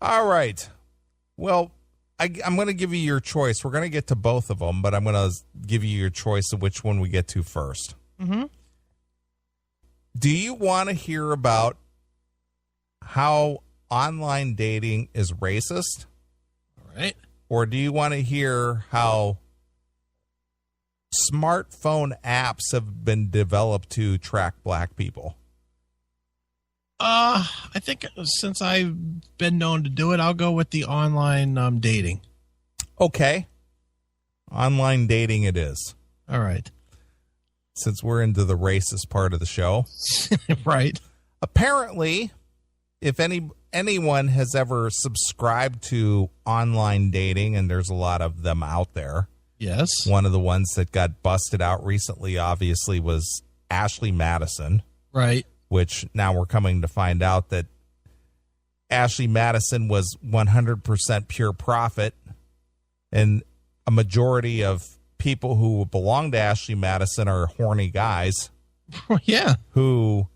All right. Well, I'm going to give you your choice. We're going to get to both of them, but I'm going to give you your choice of which one we get to first. Mm-hmm. Do you want to hear about how online dating is racist? All right. Or do you want to hear how smartphone apps have been developed to track black people? I think since I've been known to do it, I'll go with the online dating. Okay. Online dating it is. All right. Since we're into the racist part of the show. Right. Apparently, if anyone has ever subscribed to online dating, and there's a lot of them out there. Yes. One of the ones that got busted out recently, obviously, was Ashley Madison. Right. Which now we're coming to find out that Ashley Madison was 100% pure profit. And a majority of people who belong to Ashley Madison are horny guys. Yeah. Who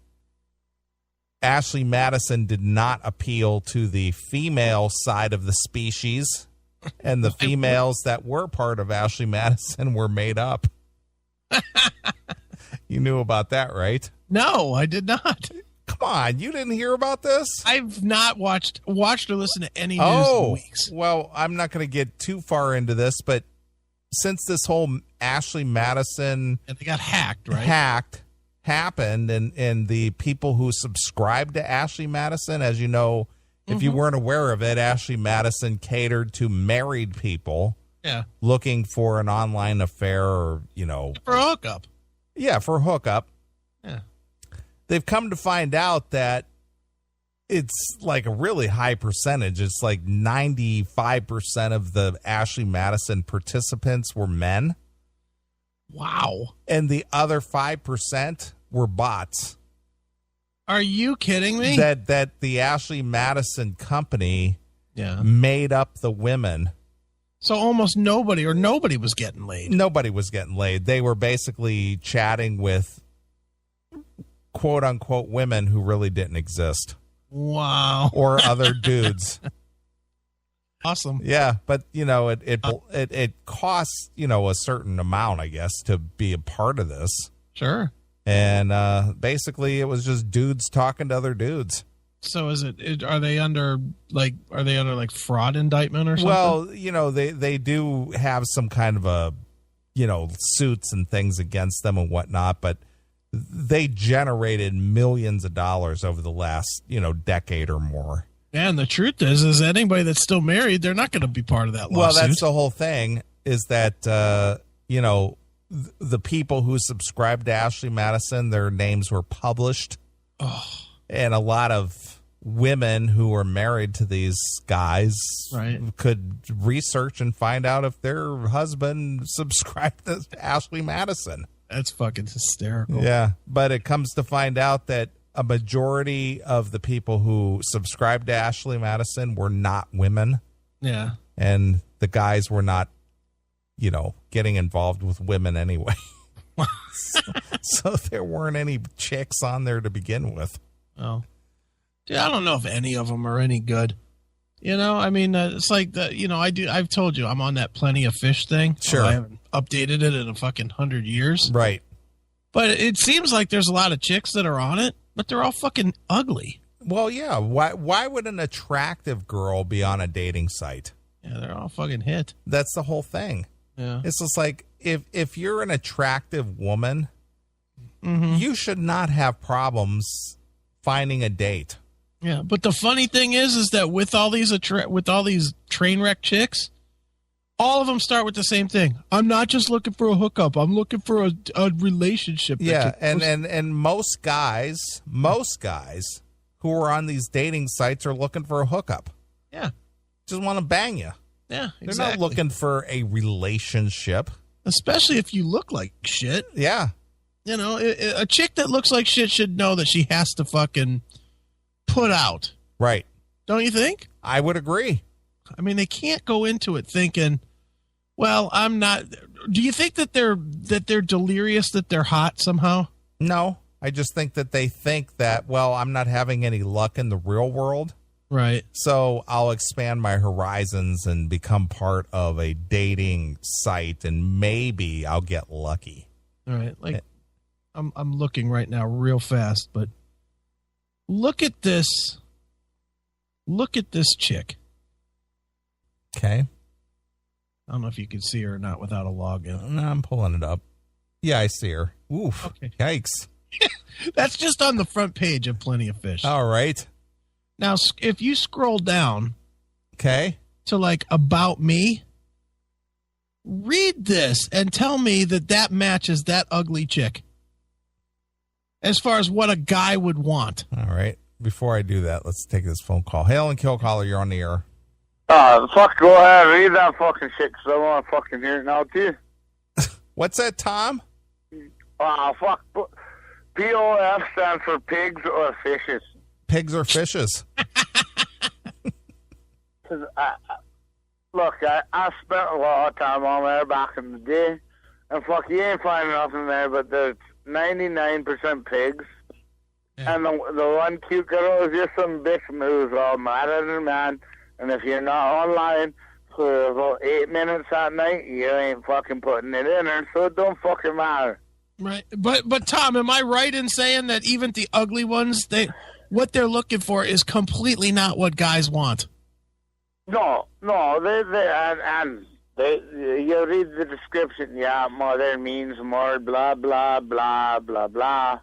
Ashley Madison did not appeal to the female side of the species. And the females that were part of Ashley Madison were made up. You knew about that, right? No, I did not. Come on, you didn't hear about this? I've not watched or listened to any news in weeks. Well, I'm not going to get too far into this, but since this whole Ashley Madison and they got hacked, right? Happened, and the people who subscribed to Ashley Madison, as you know, if you weren't aware of it, Ashley Madison catered to married people looking for an online affair or, for a hookup. Yeah, for a hookup. Yeah. They've come to find out that it's like a really high percentage. It's like 95% of the Ashley Madison participants were men. Wow. And the other 5% were bots. Are you kidding me? That the Ashley Madison company made up the women. So almost nobody was getting laid. Nobody was getting laid. They were basically chatting with quote unquote women who really didn't exist. Wow. Or other dudes. Awesome. Yeah, but it costs, a certain amount, I guess, to be a part of this. Sure. And basically it was just dudes talking to other dudes. So are they under fraud indictment or something? Well, they do have some kind of a, suits and things against them and whatnot, but they generated millions of dollars over the last, decade or more. And the truth is anybody that's still married, they're not going to be part of that lawsuit. Well, that's the whole thing is that, the people who subscribed to Ashley Madison, their names were published. Oh. And a lot of women who were married to these guys could research and find out if their husband subscribed to Ashley Madison. That's fucking hysterical. Yeah, but it comes to find out that a majority of the people who subscribed to Ashley Madison were not women. Yeah. And the guys were not, getting involved with women anyway. so there weren't any chicks on there to begin with. Oh, dude, I don't know if any of them are any good. It's like I've told you I'm on that Plenty of Fish thing. Sure. I haven't updated it in a fucking 100 years. Right. But it seems like there's a lot of chicks that are on it, but they're all fucking ugly. Well, yeah. Why would an attractive girl be on a dating site? Yeah, they're all fucking hit. That's the whole thing. Yeah. It's just like if you're an attractive woman, you should not have problems finding a date. Yeah, but the funny thing is that with all these train wreck chicks, all of them start with the same thing. I'm not just looking for a hookup. I'm looking for a relationship. Yeah, and most guys who are on these dating sites are looking for a hookup. Yeah, just want to bang you. Yeah, exactly. They're not looking for a relationship, especially if you look like shit. Yeah, a chick that looks like shit should know that she has to fucking put out. Right. Don't you think? I would agree. I mean, they can't go into it thinking, well, I'm not. Do you think that they're delirious that they're hot somehow? No, I just think that they think that, well, I'm not having any luck in the real world. Right. So I'll expand my horizons and become part of a dating site, and maybe I'll get lucky. All right. Like, I'm looking right now real fast, but look at this. Look at this chick. Okay. I don't know if you can see her or not without a login. No, I'm pulling it up. Yeah, I see her. Oof. Okay. Yikes. That's just on the front page of Plenty of Fish. All right. Now, if you scroll down Okay. to like About Me, read this and tell me that matches that ugly chick as far as what a guy would want. All right. Before I do that, let's take this phone call. Hail and Kill caller, you're on the air. Fuck, go ahead, read that fucking shit, 'cause I want to fucking hear it now, too. What's that, Tom? Fuck. POF stands for pigs or fishes. Pigs or fishes? 'Cause look, I spent a lot of time on there back in the day, and fuck, you ain't finding nothing there, but there's 99% pigs. Yeah. And the one cute girl is just some bitch who's all mad at her, man. And if you're not online for about 8 minutes at night, you ain't fucking putting it in her, so it don't fucking matter. Right. But Tom, am I right in saying that even the ugly ones, what they're looking for is completely not what guys want? No, you read the description, yeah, mother means more, blah, blah, blah, blah, blah.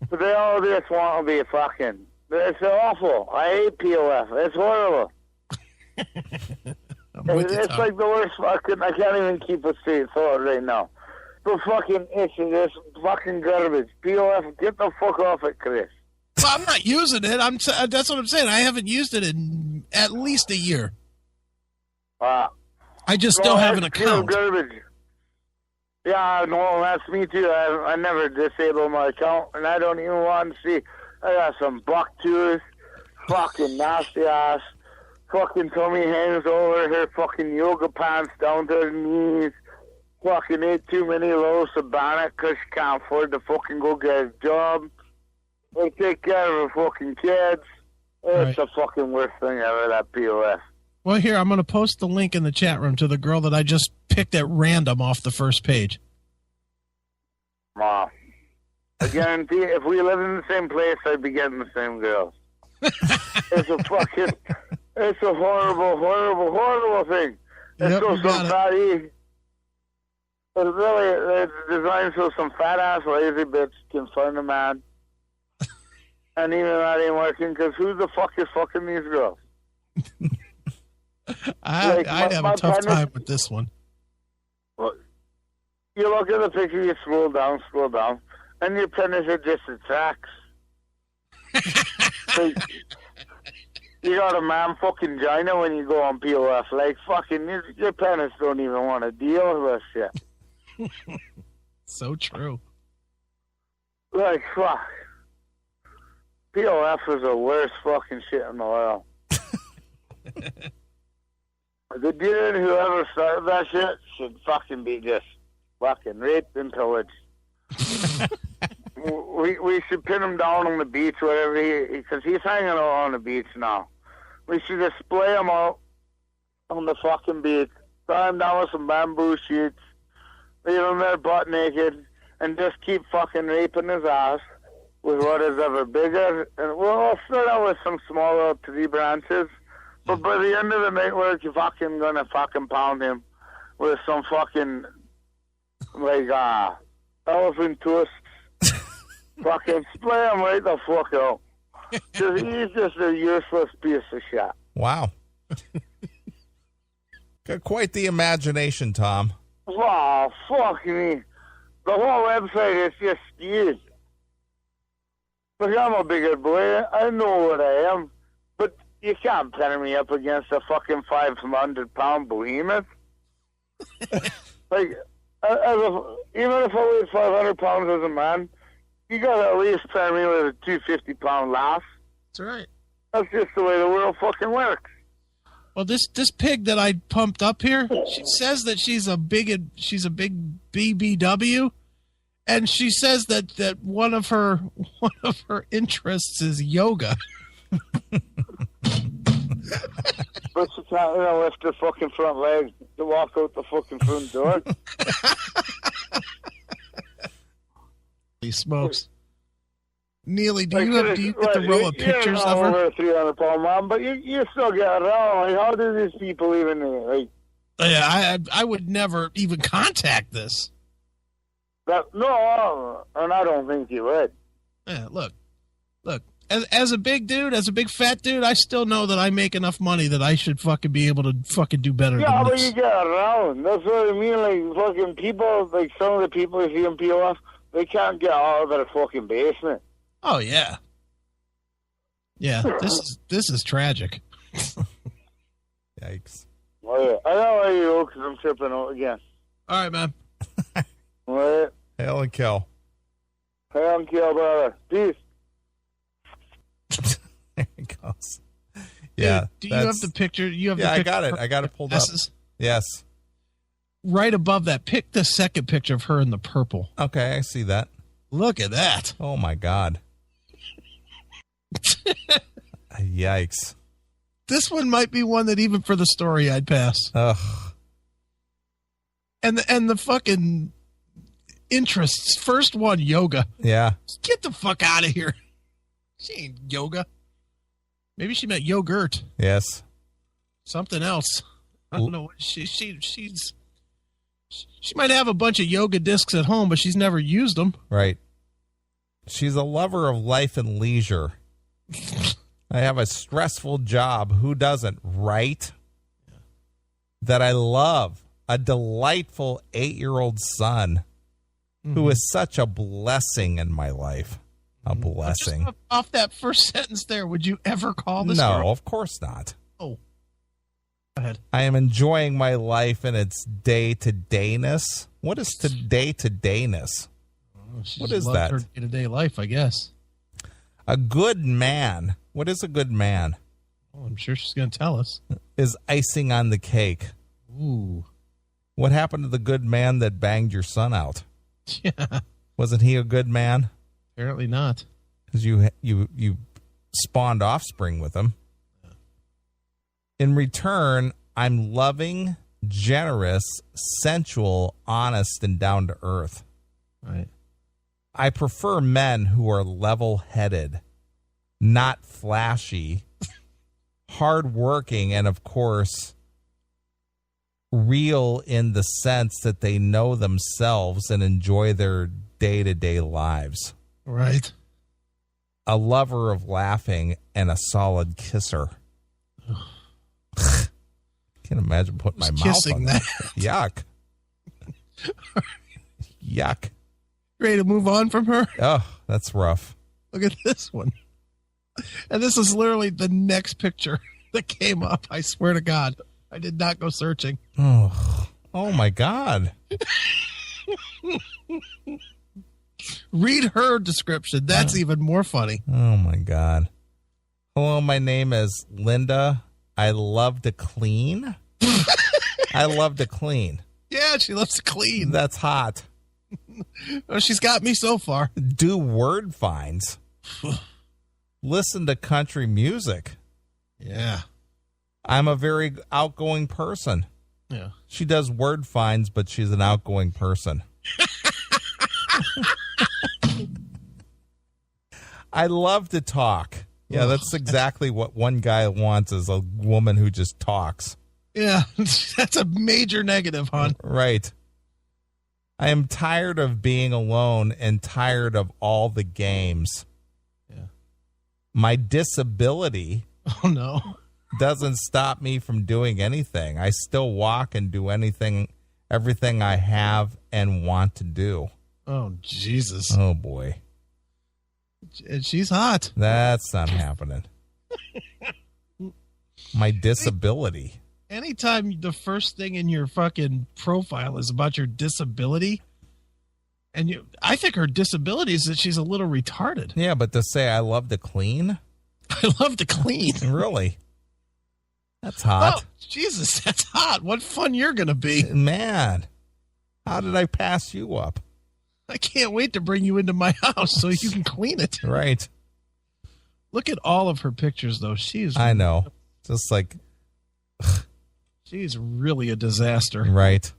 But they all just want to be fucking. It's awful. I hate POF. It's horrible. It's like the worst fucking. I can't even keep a straight thought right now. The fucking issue, this fucking garbage. POF, get the fuck off it, Chris. Well, I'm not using it. That's what I'm saying. I haven't used it in at least a year. I just don't have an account. Garbage. Yeah, no, that's me too. I never disabled my account, and I don't even want to see. I got some bucktooth, fucking nasty ass, fucking tummy hangs over her fucking yoga pants down to her knees. Fucking ate too many loaves of bannock because she can't afford to fucking go get a job. They take care of her fucking kids. It's the fucking worst thing ever, that POS. Well, here, I'm going to post the link in the chat room to the girl that I just picked at random off the first page. I guarantee if we lived in the same place, I'd be getting the same girls. It's a horrible, horrible, horrible thing. It's Yep, so you got it. fatty. It's really, it's designed so some fat-ass lazy bitch can find a man. And even that ain't working, because who the fuck is fucking these girls? I'd have a tough time with this one. Well, you look at the picture, you scroll down, and your penis it just attracts. So you got a man fucking vagina when you go on POF. Like, fucking, your penis don't even want to deal with this shit. So true. Like, fuck. POF is the worst fucking shit in the world. The dude who ever started that shit should fucking be just fucking raped and pillaged. we should pin him down on the beach, whatever because he's hanging out on the beach now. We should just splay him out on the fucking beach, tie him down with some bamboo sheets, leave him there butt naked, and just keep fucking raping his ass with what is ever bigger. And we'll start out with some smaller tree branches. But by the end of the night, we're fucking gonna fucking pound him with some fucking, like, elephant twists. Fucking splay him right the fuck out. Because he's just a useless piece of shit. Wow. Got quite the imagination, Tom. Wow, fuck me. The whole website is just skewed. Look, I'm a bigger boy. I know what I am. But you can't pin me up against a fucking 500-pound behemoth. Like, even if I weighed 500 pounds as a man, you gotta at least pin me with a 250-pound lass. That's right. That's just the way the world fucking works. Well, this pig that I pumped up here, she says that she's a big BBW, and she says that one of her interests is yoga. But she can't, lift her fucking front leg to walk out the fucking front door. He smokes. Neeley, do you get the roll of pictures of her? You're over 300-pound man, but you still get around. Like, how do these people even, Yeah, I would never even contact this. No, and I don't think you would. Yeah, look. As a big dude, as a big fat dude, I still know that I make enough money that I should fucking be able to fucking do better than this. Yeah, but you get around. That's what I mean. Like, fucking people, like some of the people you see in POF, they can't get out of their fucking basement. Oh, yeah. Yeah, this is tragic. Yikes. Oh, yeah. I know where you go because I'm tripping out again. All right, man. All right. Hail and kill. Hail and kill, brother. Peace. There he goes. Yeah. Do you have the picture? You have the picture I got it. I got it pulled up. Yes. Right above that, pick the second picture of her in the purple. Okay, I see that. Look at that. Oh, my God. Yikes. This one might be one that even for the story I'd pass. Ugh. And the fucking interests. First one, yoga. Yeah. Get the fuck out of here. She ain't yoga. Maybe she meant yogurt. Yes. Something else. I don't know. She might have a bunch of yoga discs at home, but she's never used them. Right. She's a lover of life and leisure. I have a stressful job. Who doesn't? Right? Yeah. That I love. A delightful 8-year-old son who is such a blessing in my life. A blessing. Just off that first sentence there, would you ever call this No, girl? of course not. Oh. Go ahead. I am enjoying my life in its day-to-dayness. What is day-to-dayness? What is that? Her day-to-day life, I guess. A good man. What is a good man? Oh, I'm sure she's going to tell us. Is icing on the cake. Ooh. What happened to the good man that banged your son out? Yeah. Wasn't he a good man? Apparently not. Because you spawned offspring with him. In return, I'm loving, generous, sensual, honest, and down to earth. Right. I prefer men who are level-headed, not flashy, hardworking, and of course, real in the sense that they know themselves and enjoy their day-to-day lives. Right. A lover of laughing and a solid kisser. Can't imagine putting my mouth on that. Yuck. Yuck. Ready to move on from her? Oh, that's rough. Look at this one. And this is literally the next picture that came up. I swear to God. I did not go searching. Oh my God. Read her description. That's even more funny. Oh my God. Hello, my name is Linda. I love to clean. I love to clean. Yeah, she loves to clean. That's hot. Well, she's got me so far. Do word finds. Listen to country music. Yeah. I'm a very outgoing person. Yeah. She does word finds, but she's an outgoing person. I love to talk. Yeah, that's exactly what one guy wants, is a woman who just talks. Yeah, that's a major negative, hon. Right. I am tired of being alone and tired of all the games. Yeah. My disability doesn't stop me from doing anything. I still walk and do everything I have and want to do. Oh, Jesus. Oh, boy. And she's hot. That's not happening. My disability. Anytime the first thing in your fucking profile is about your disability, and I think her disability is that she's a little retarded. Yeah, but to say I love to clean? I love to clean. Really? That's hot. Oh, Jesus, that's hot. What fun you're going to be. Man, how did I pass you up? I can't wait to bring you into my house so you can clean it. Right. Look at all of her pictures, though. I know. Just like... She's really a disaster. Right.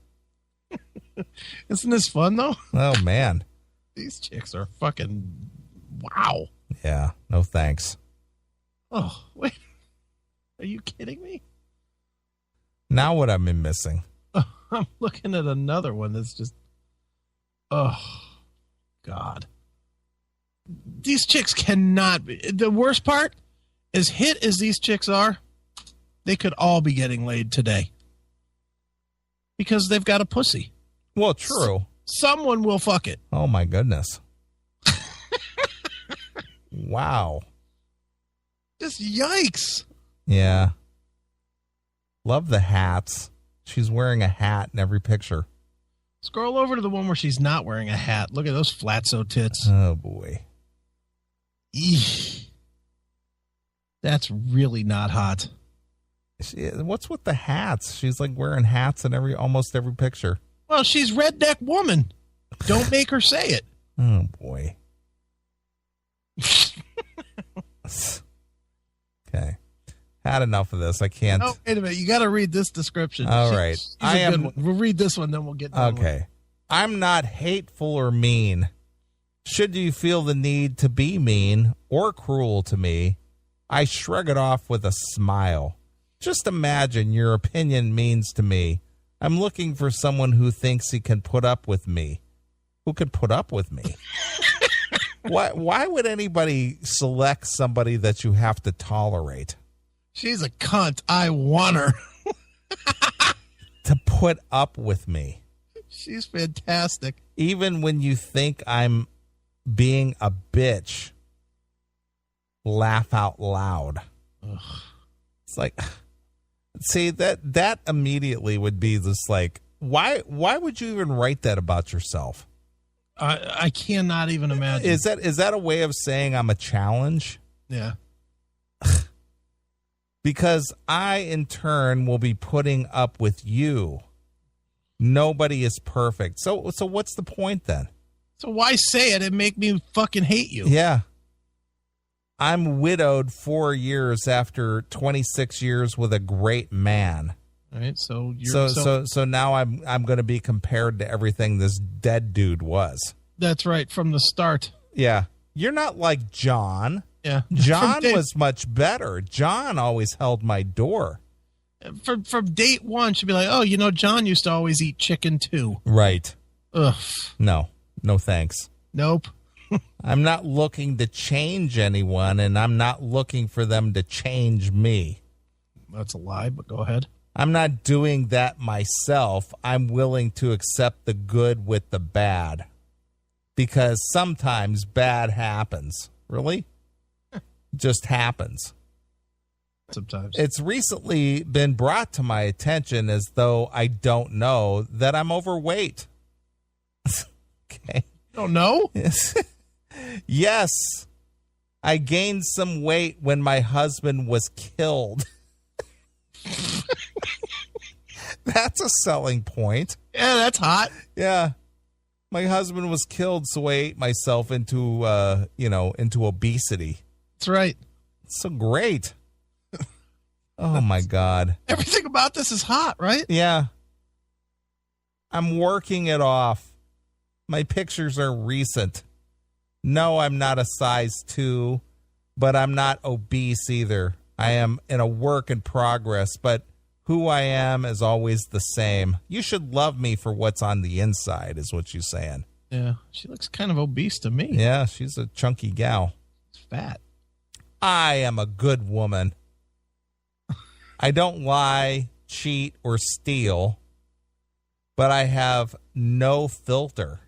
Isn't this fun, though? Oh, man. These chicks are fucking... Wow. Yeah. No thanks. Oh, wait. Are you kidding me? Now what am I missing? I'm looking at another one that's just... Oh, God. These chicks cannot be... The worst part, as hit as these chicks are, they could all be getting laid today. Because they've got a pussy. Well, true. Someone will fuck it. Oh, my goodness. Wow. Just yikes. Yeah. Love the hats. She's wearing a hat in every picture. Scroll over to the one where she's not wearing a hat. Look at those flatso tits. Oh, boy. Eesh. That's really not hot. What's with the hats? She's like wearing hats in almost every picture. Well, she's redneck woman. Don't make her say it. Oh, boy. Okay. Had enough of this. I can't. Oh, wait a minute. You got to read this description. All right. We'll read this one, then we'll get done. Okay. I'm not hateful or mean. Should you feel the need to be mean or cruel to me, I shrug it off with a smile. Just imagine your opinion means to me. I'm looking for someone who thinks he can put up with me. Who can put up with me? Why would anybody select somebody that you have to tolerate? She's a cunt. I want her. To put up with me. She's fantastic. Even when you think I'm being a bitch, laugh out loud. Ugh. It's like, see, that immediately would be this like, why would you even write that about yourself? I cannot even imagine. Is that a way of saying I'm a challenge? Yeah. Because I, in turn, will be putting up with you. Nobody is perfect. So what's the point then? So why say it and make me fucking hate you? Yeah. I'm widowed 4 years after 26 years with a great man. All right, so now I'm going to be compared to everything this dead dude was. That's right, from the start. Yeah. You're not like John. Yeah. John was much better. John always held my door. From date one, she'd be like, oh, John used to always eat chicken too. Right. Ugh. No thanks. Nope. I'm not looking to change anyone, and I'm not looking for them to change me. That's a lie, but go ahead. I'm not doing that myself. I'm willing to accept the good with the bad. Because sometimes bad happens. Really? Just happens. Sometimes. It's recently been brought to my attention as though I don't know that I'm overweight. Okay. Don't know? Yes. I gained some weight when my husband was killed. That's a selling point. Yeah, that's hot. Yeah. My husband was killed, so I ate myself into obesity. That's right. It's so great. Oh, my God. Everything about this is hot, right? Yeah. I'm working it off. My pictures are recent. No, I'm not a size 2, but I'm not obese either. I am in a work in progress, but who I am is always the same. You should love me for what's on the inside, is what you're saying. Yeah, she looks kind of obese to me. Yeah, she's a chunky gal. She's fat. I am a good woman. I don't lie, cheat, or steal, but I have no filter.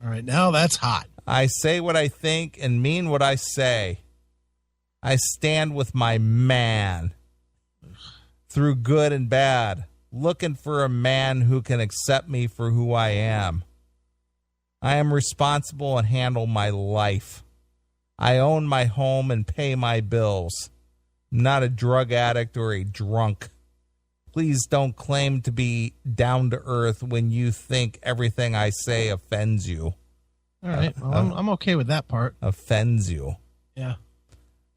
All right, now that's hot. I say what I think and mean what I say. I stand with my man through good and bad, looking for a man who can accept me for who I am. I am responsible and handle my life. I own my home and pay my bills. I'm not a drug addict or a drunk. Please don't claim to be down to earth when you think everything I say offends you. All right. Well, I'm okay with that part. Offends you. Yeah.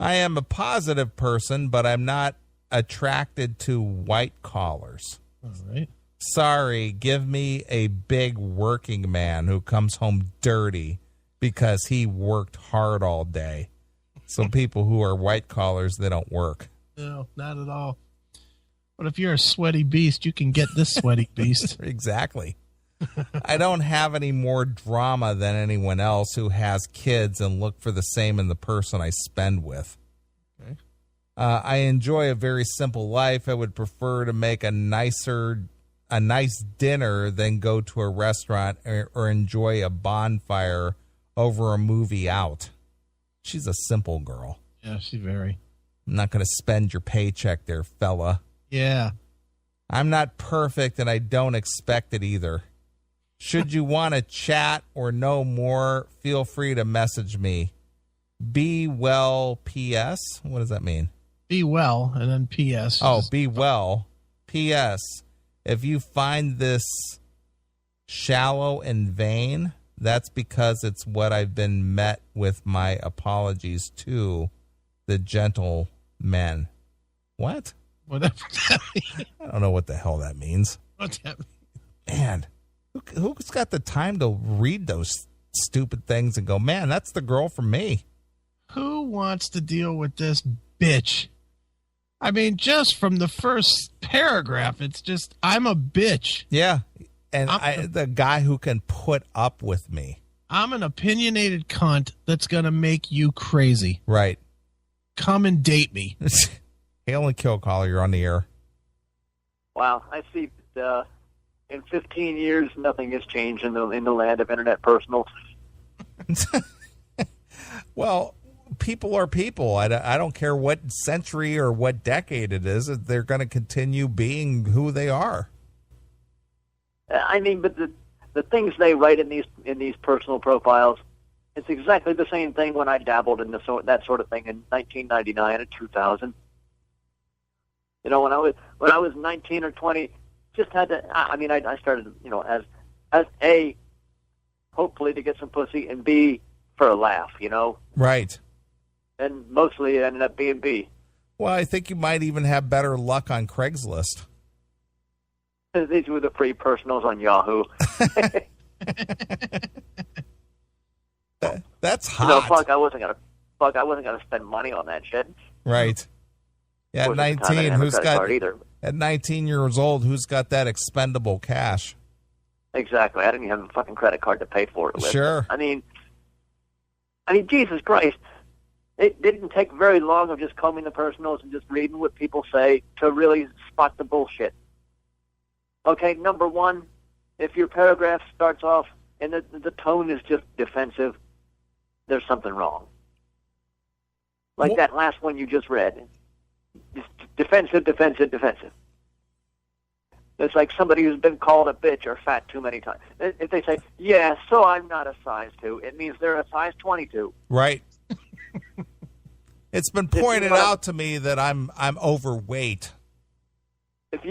I am a positive person, but I'm not attracted to white collars. All right. Sorry, give me a big working man who comes home dirty because he worked hard all day. So people who are white collars, they don't work. No, not at all. But if you're a sweaty beast, you can get this sweaty beast. Exactly. I don't have any more drama than anyone else who has kids and look for the same in the person I spend with. Okay. I enjoy a very simple life. I would prefer to make a nice dinner than go to a restaurant or enjoy a bonfire over a movie out. She's a simple girl. Yeah, she's very. I'm not going to spend your paycheck there, fella. Yeah. I'm not perfect, and I don't expect it either. Should you want to chat or know more, feel free to message me. Be well, P.S. What does that mean? Be well, and then P.S. Oh, be well, P.S. If you find this shallow and vain, that's because it's what I've been met with. My apologies to the gentlemen. What? Whatever that means. I don't know what the hell that means. What's that mean? Man, who's got the time to read those stupid things and go, man, that's the girl for me? Who wants to deal with this bitch? I mean, just from the first paragraph, it's just, I'm a bitch. Yeah, and the guy who can put up with me. I'm an opinionated cunt that's going to make you crazy. Right. Come and date me. Hail and kill caller, you're on the air. Wow, I see that in 15 years, nothing has changed in the land of internet personals. Well, people are people. I don't care what century or what decade it is. They're going to continue being who they are. I mean, but the things they write in these personal profiles, it's exactly the same thing when I dabbled in that sort of thing in 1999 and 2000. You know, when I was 19 or 20, just had to. I mean, I started, you know, as A, hopefully to get some pussy, and B, for a laugh, you know. Right. And mostly it ended up being B. Well, I think you might even have better luck on Craigslist. These were the free personals on Yahoo. That's hot. You know, I wasn't gonna spend money on that shit. Right. Yeah, at 19, at 19 years old, who's got that expendable cash? Exactly. I didn't even have a fucking credit card to pay for it with. Sure. I mean, Jesus Christ. It didn't take very long of just combing the personals and just reading what people say to really spot the bullshit. Okay, number one, if your paragraph starts off and the tone is just defensive, there's something wrong. Like that last one you just read. Just defensive. It's like somebody who's been called a bitch or fat too many times. If they say, yeah, so I'm not a size 2, it means they're a size 22. Right. It's been pointed out to me that I'm overweight. If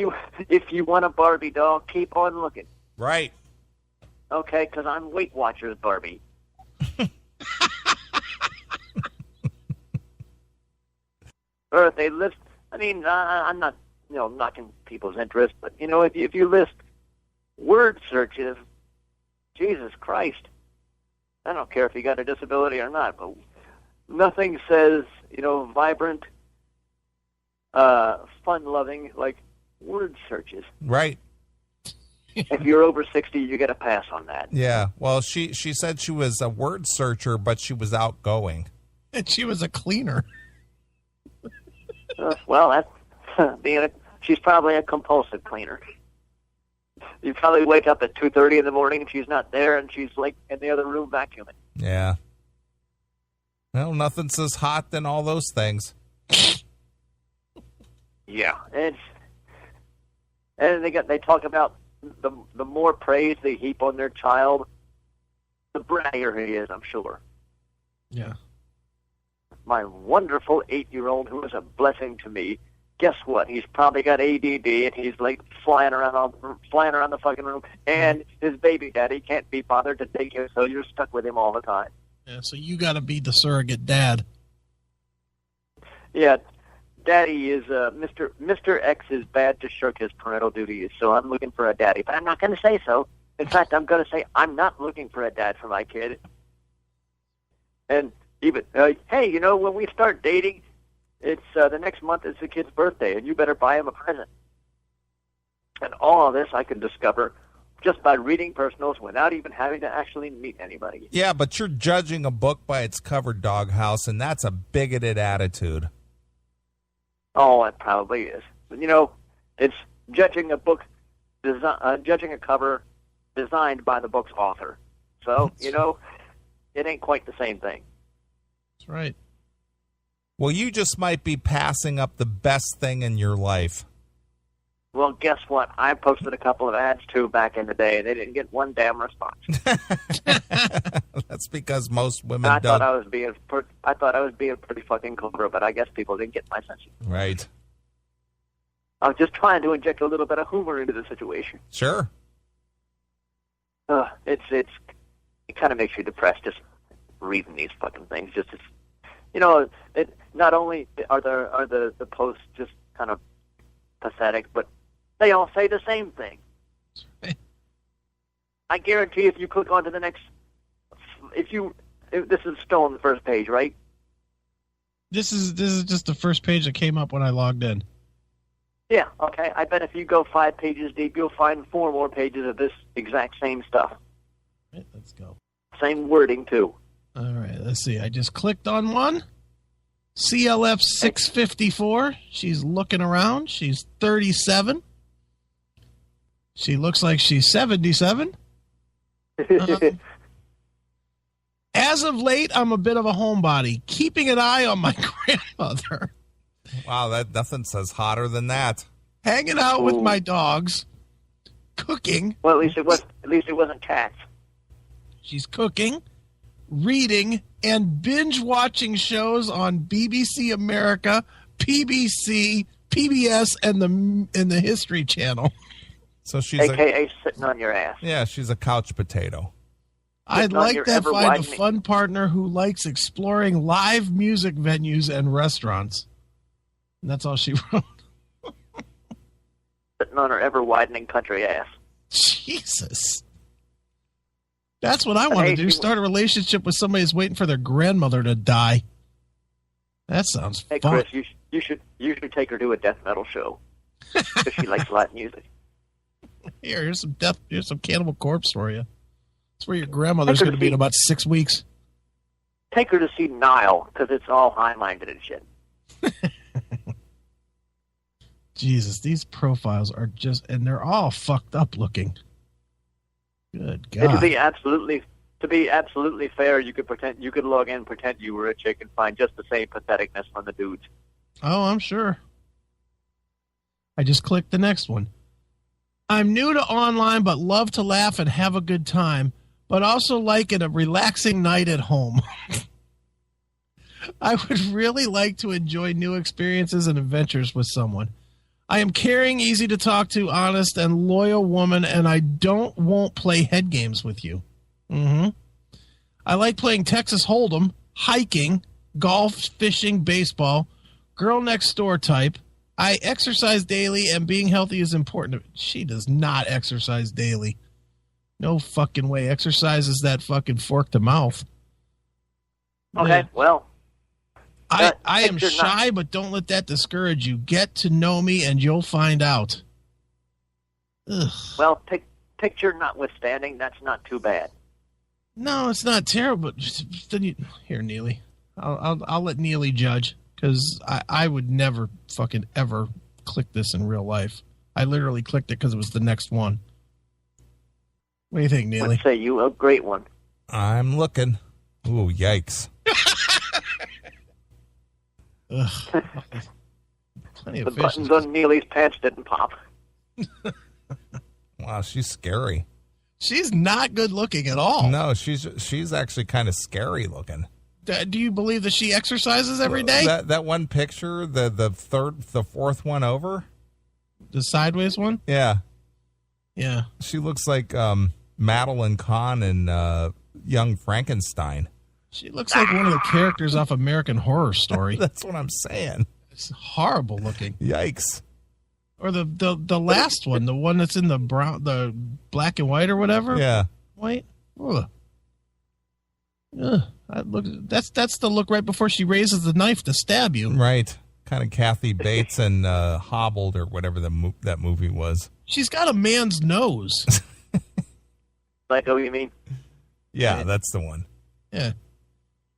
you want a Barbie doll, keep on looking. Right. Okay, because I'm Weight Watchers Barbie. Or if they list, I mean, I'm not, you know, knocking people's interest, but, you know, if you list word searches, Jesus Christ, I don't care if you got a disability or not, but nothing says, you know, vibrant, fun-loving, like word searches. Right. If you're over 60, you get a pass on that. Yeah. Well, she said she was a word searcher, but she was outgoing. And she was a cleaner. Well, that's she's probably a compulsive cleaner. You probably wake up at 2:30 in the morning and she's not there, and she's like in the other room vacuuming. Yeah. Well, nothing says hot than all those things. Yeah, and they talk about the more praise they heap on their child, the bragger he is, I'm sure. Yeah. My wonderful 8-year-old who is a blessing to me. Guess what? He's probably got ADD and he's like flying around the fucking room. And his baby daddy can't be bothered to take him, so you're stuck with him all the time. Yeah. So you got to be the surrogate dad. Yeah, Daddy is Mr. X is bad to shirk his parental duties, so I'm looking for a daddy. But I'm not going to say so. In fact, I'm going to say I'm not looking for a dad for my kid. And even, hey, you know, when we start dating, it's the next month is the kid's birthday, and you better buy him a present. And all of this I could discover just by reading personals without even having to actually meet anybody. Yeah, but you're judging a book by its cover, Doghouse, and that's a bigoted attitude. Oh, it probably is. But, you know, it's judging a book, judging a cover designed by the book's author. So, you know, it ain't quite the same thing. That's right. Well, you just might be passing up the best thing in your life. Well, guess what? I posted a couple of ads, too, back in the day, and they didn't get one damn response. That's because most women I don't. thought I was being pretty fucking clever, but I guess people didn't get my sense. Right. I was just trying to inject a little bit of humor into the situation. Sure. It kind of makes you depressed just reading these fucking things. Just you know, it not only are the posts just kind of pathetic, but they all say the same thing. I guarantee if you click onto the next, if this is still on the first page, right? This is just the first page that came up when I logged in. Yeah, okay. I bet if you go 5 pages deep, you'll find 4 more pages of this exact same stuff. Right, let's go. Same wording, too. All right, let's see. I just clicked on one. CLF 654. She's looking around. She's 37. She looks like she's 77. As of late, I'm a bit of a homebody, keeping an eye on my grandmother. Wow, that nothing says hotter than that. Hanging out with my dogs, cooking. Well, at least it wasn't cats. She's cooking, reading, and binge watching shows on BBC America, PBC, PBS, and the History Channel. So she's AKA sitting on your ass. Yeah, she's a couch potato. I'd like to find a fun partner who likes exploring live music venues and restaurants. And that's all she wrote. Sitting on her ever-widening country ass. Jesus. That's what I want to do. Start a relationship with somebody who's waiting for their grandmother to die. That sounds fun. Hey, Chris, you should take her to a death metal show. Because she likes live music. Here's some Cannibal Corpse for you. That's where your grandmother's going to be in about 6 weeks. Take her to see Nile, because it's all high-minded and shit. Jesus, these profiles are and they're all fucked up looking. Good God. And to be absolutely fair, you could log in and pretend you were a chick and find just the same patheticness from the dudes. Oh, I'm sure. I just clicked the next one. I'm new to online, but love to laugh and have a good time, but also like it a relaxing night at home. I would really like to enjoy new experiences and adventures with someone. I am caring, easy to talk to, honest, and loyal woman, and I won't play head games with you. Mm-hmm. I like playing Texas Hold'em, hiking, golf, fishing, baseball, girl next door type. I exercise daily, and being healthy is important. She does not exercise daily. No fucking way. Exercise is that fucking fork to mouth. Okay, well. I am shy, but don't let that discourage you. Get to know me, and you'll find out. Ugh. Well, picture notwithstanding, that's not too bad. No, it's not terrible. Here, Neeley. I'll let Neeley judge, because I would never fucking ever click this in real life. I literally clicked it because it was the next one. What do you think, Neeley? I'd say you a great one. I'm looking. Ooh, yikes. Ugh. Plenty of the buttons on Neely's pants didn't pop. Wow, she's scary. She's not good looking at all. No, she's actually kind of scary looking. Do you believe that she exercises every day? That one picture, the fourth one over, the sideways one. Yeah. She looks like Madeline Kahn and Young Frankenstein. She looks like one of the characters off American Horror Story. That's what I'm saying. It's horrible looking. Yikes. Or the last one, the one that's in the black and white or whatever. Yeah. White. Ugh. Ugh. That's the look right before she raises the knife to stab you. Right. Kind of Kathy Bates and Hobbled or whatever that movie was. She's got a man's nose. Psycho, you mean? Yeah, that's the one. Yeah.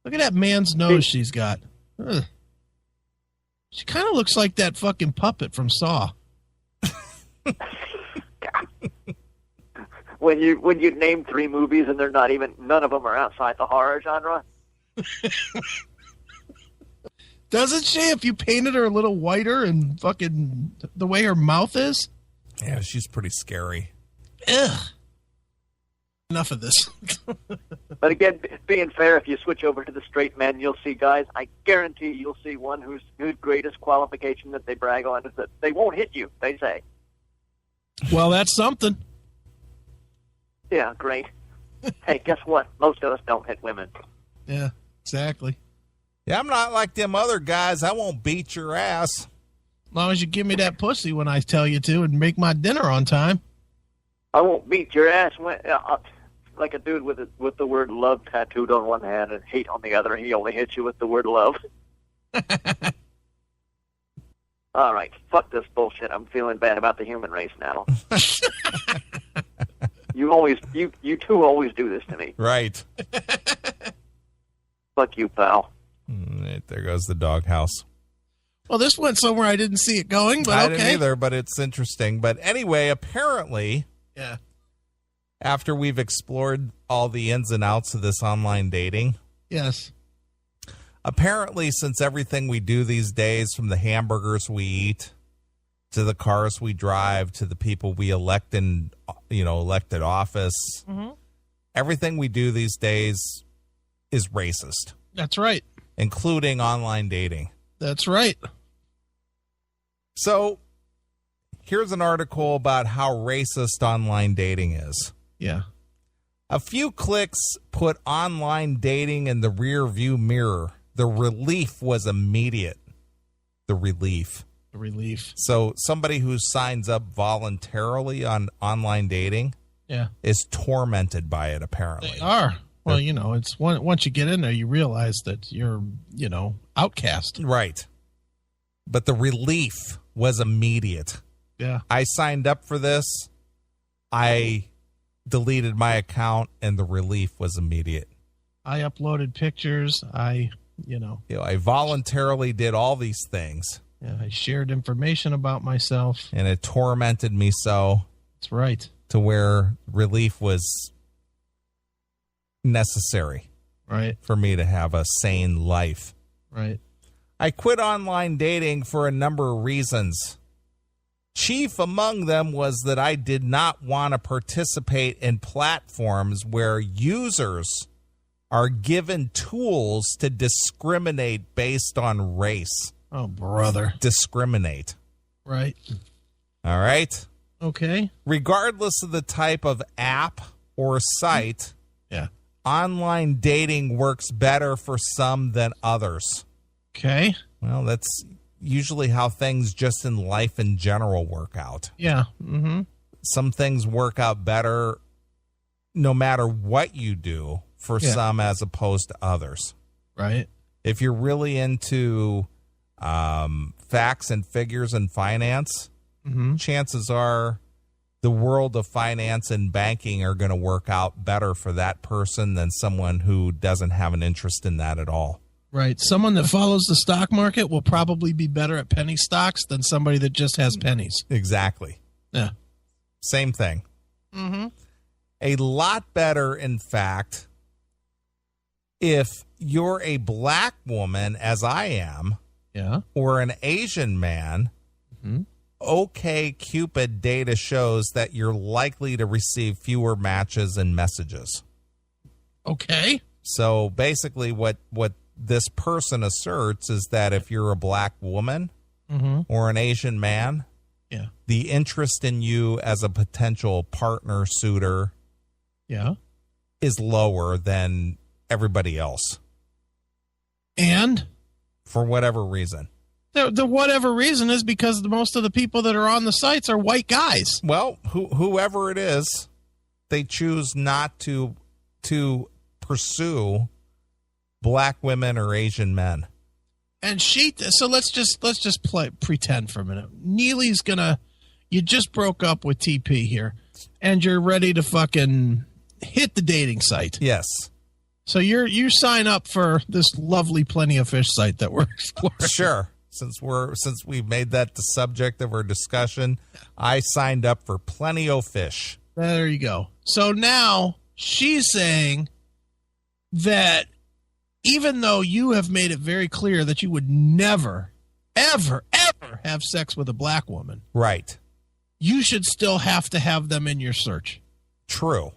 Look at that man's nose she's got. Ugh. She kind of looks like that fucking puppet from Saw. When you name 3 movies and none of them are outside the horror genre. Doesn't she? If you painted her a little whiter and fucking the way her mouth is. Yeah, she's pretty scary. Ugh. Enough of this. But again, being fair, if you switch over to the straight men, you'll see guys. I guarantee you'll see one whose greatest qualification that they brag on is that they won't hit you. They say. Well, that's something. Yeah, great. Hey, guess what? Most of us don't hit women. Yeah, exactly. Yeah, I'm not like them other guys. I won't beat your ass. As long as you give me that pussy when I tell you to and make my dinner on time. I won't beat your ass like a dude with the word love tattooed on one hand and hate on the other. He only hits you with the word love. All right, fuck this bullshit. I'm feeling bad about the human race now. You two always do this to me. Right. Fuck you, pal. Right, there goes the doghouse. Well, this went somewhere I didn't see it going, but I okay. didn't either, but it's interesting. But anyway, apparently, Yeah. after we've explored all the ins and outs of this online dating, Yes. apparently, since everything we do these days, from the hamburgers we eat to the cars we drive to the people we elect in, elected office, everything we do these days is racist, That's right. including online dating. That's right. So here's an article about how racist online dating is. Yeah. A few clicks put online dating in the rear view mirror. The relief was immediate. The relief. The relief. So somebody who signs up voluntarily on online dating Yeah. is tormented by it, apparently. They are. Well, it's once you get in there, you realize that you're, outcast. Right. But the relief was immediate. Yeah. I signed up for this. I deleted my account, and the relief was immediate. I uploaded pictures. I voluntarily did all these things, I shared information about myself. and it tormented me so That's right. to where relief was necessary Right. for me to have a sane life. Right. I quit online dating for a number of reasons. Chief among them was that I did not want to participate in platforms where users are given tools to discriminate based on race. Oh, brother. Discriminate. Right. All right? Okay. Regardless of the type of app or site, Yeah. online dating works better for some than others. Okay. Well, that's usually how things just in life in general work out. Yeah. Mm-hmm. Some things work out better no matter what you do for some as opposed to others. Right. If you're really into facts and figures and finance, chances are the world of finance and banking are going to work out better for that person than someone who doesn't have an interest in that at all. Right. Someone that follows the stock market will probably be better at penny stocks than somebody that just has pennies. Exactly. Yeah. Same thing. Mm-hmm. A lot better, in fact, if you're a black woman, as I am, Yeah. or an Asian man, OkCupid data shows that you're likely to receive fewer matches and messages. Okay. So basically what this person asserts is that if you're a black woman or an Asian man, Yeah. the interest in you as a potential partner suitor Yeah. is lower than everybody else. And for whatever reason. the whatever reason is because most of the people that are on the sites are white guys. Well, whoever it is, they choose not to pursue black women or Asian men. And so let's just pretend for a minute. Neely's you just broke up with TP here, and you're ready to fucking hit the dating site. Yes. So you sign up for this lovely Plenty of Fish site that we're exploring. Sure. Since we've made that the subject of our discussion, I signed up for Plenty of Fish. There you go. So now she's saying that even though you have made it very clear that you would never, ever, ever have sex with a black woman, right, you should still have to have them in your search. True.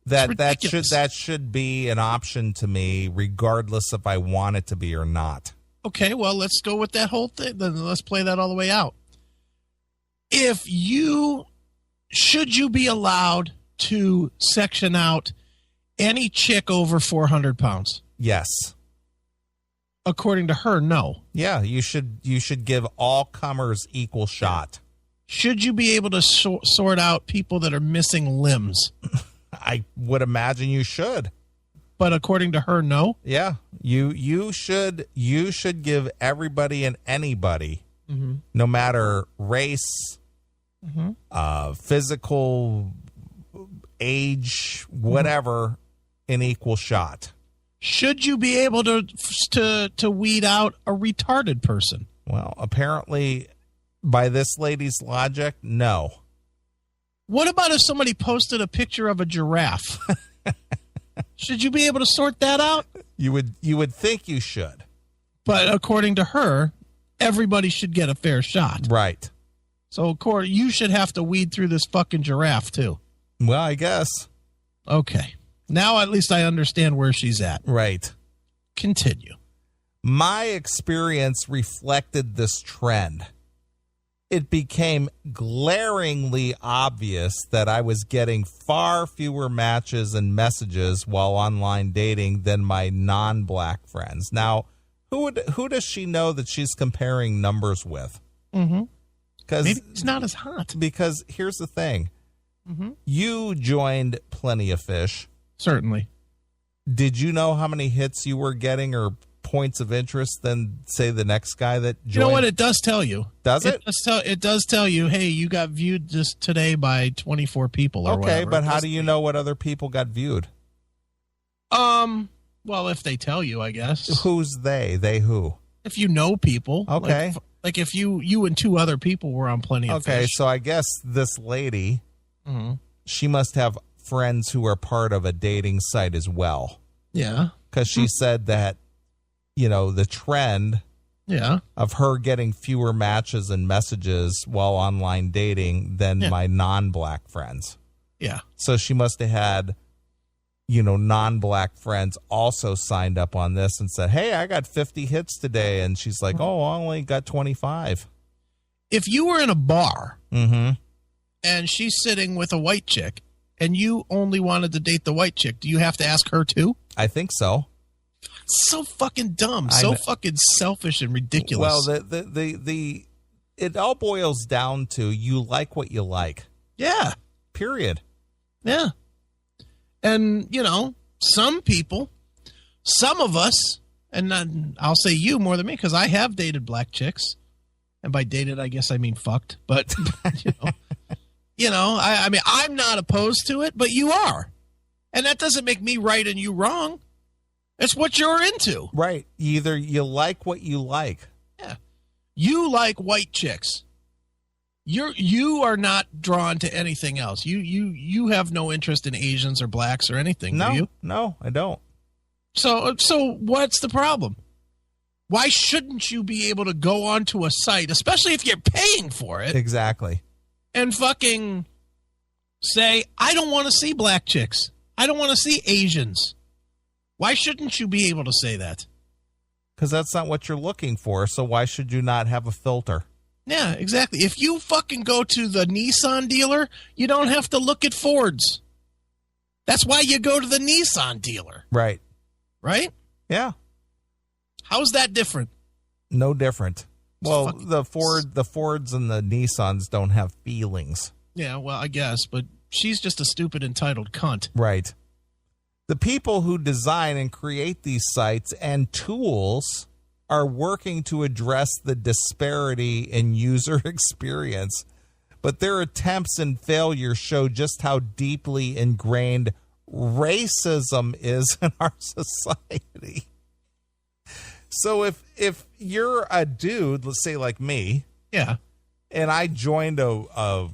That should be an option to me, regardless if I want it to be or not. Okay, well, let's go with that whole thing. Then let's play that all the way out. Should you be allowed to section out any chick over 400 pounds? Yes. According to her, no. Yeah, you should give all comers equal shot. Should you be able to sort out people that are missing limbs? I would imagine you should. But according to her, no. Yeah, you should give everybody and anybody, no matter race, physical, age, whatever, an equal shot. Should you be able to weed out a retarded person? Well, apparently, by this lady's logic, no. What about if somebody posted a picture of a giraffe? Should you be able to sort that out? You would think you should. But according to her, everybody should get a fair shot. Right. So, you should have to weed through this fucking giraffe, too. Well, I guess. Okay. Now at least I understand where she's at. Right. Continue. My experience reflected this trend. It became glaringly obvious that I was getting far fewer matches and messages while online dating than my non-black friends. Now, who does she know that she's comparing numbers with? Mm-hmm. Because maybe it's not as hot. Because here's the thing. You joined Plenty of Fish. Certainly. Did you know how many hits you were getting or points of interest than, say, the next guy that joined? You know what? It does tell you. Does it? It does tell you, hey, you got viewed just today by 24 people or whatever. Okay, but how do you know what other people got viewed? Well, if they tell you, I guess. Who's they? They who? If you know people. Okay. Like if you and two other people were on Plenty of Fish. Okay, so I guess this lady, she must have friends who are part of a dating site as well. Yeah. Because she said that, the trend of her getting fewer matches and messages while online dating than my non-black friends. Yeah. So she must have had, non-black friends also signed up on this and said, hey, I got 50 hits today. And she's like, oh, I only got 25. If you were in a bar and she's sitting with a white chick and you only wanted to date the white chick, do you have to ask her too? I think so. So fucking dumb, so fucking selfish and ridiculous. Well, it all boils down to you like what you like. Yeah. Period. Yeah. And, some people, some of us, and I'll say you more than me because I have dated black chicks. And by dated, I guess I mean fucked. But, I mean, I'm not opposed to it, but you are. And that doesn't make me right and you wrong. It's what you're into. Right. Either you like what you like. Yeah. You like white chicks. You are not drawn to anything else. You have no interest in Asians or blacks or anything, do you? No, I don't. So what's the problem? Why shouldn't you be able to go onto a site, especially if you're paying for it? Exactly. And fucking say, I don't want to see black chicks. I don't want to see Asians. Why shouldn't you be able to say that? Because that's not what you're looking for, so why should you not have a filter? Yeah, exactly. If you fucking go to the Nissan dealer, you don't have to look at Fords. That's why you go to the Nissan dealer. Right. Right? Yeah. How's that different? No different. Well, the Fords and the Nissans don't have feelings. Yeah, well, I guess, but she's just a stupid, entitled cunt. Right. The people who design and create these sites and tools are working to address the disparity in user experience, but their attempts and failures show just how deeply ingrained racism is in our society. So if you're a dude, let's say like me, Yeah. and I joined a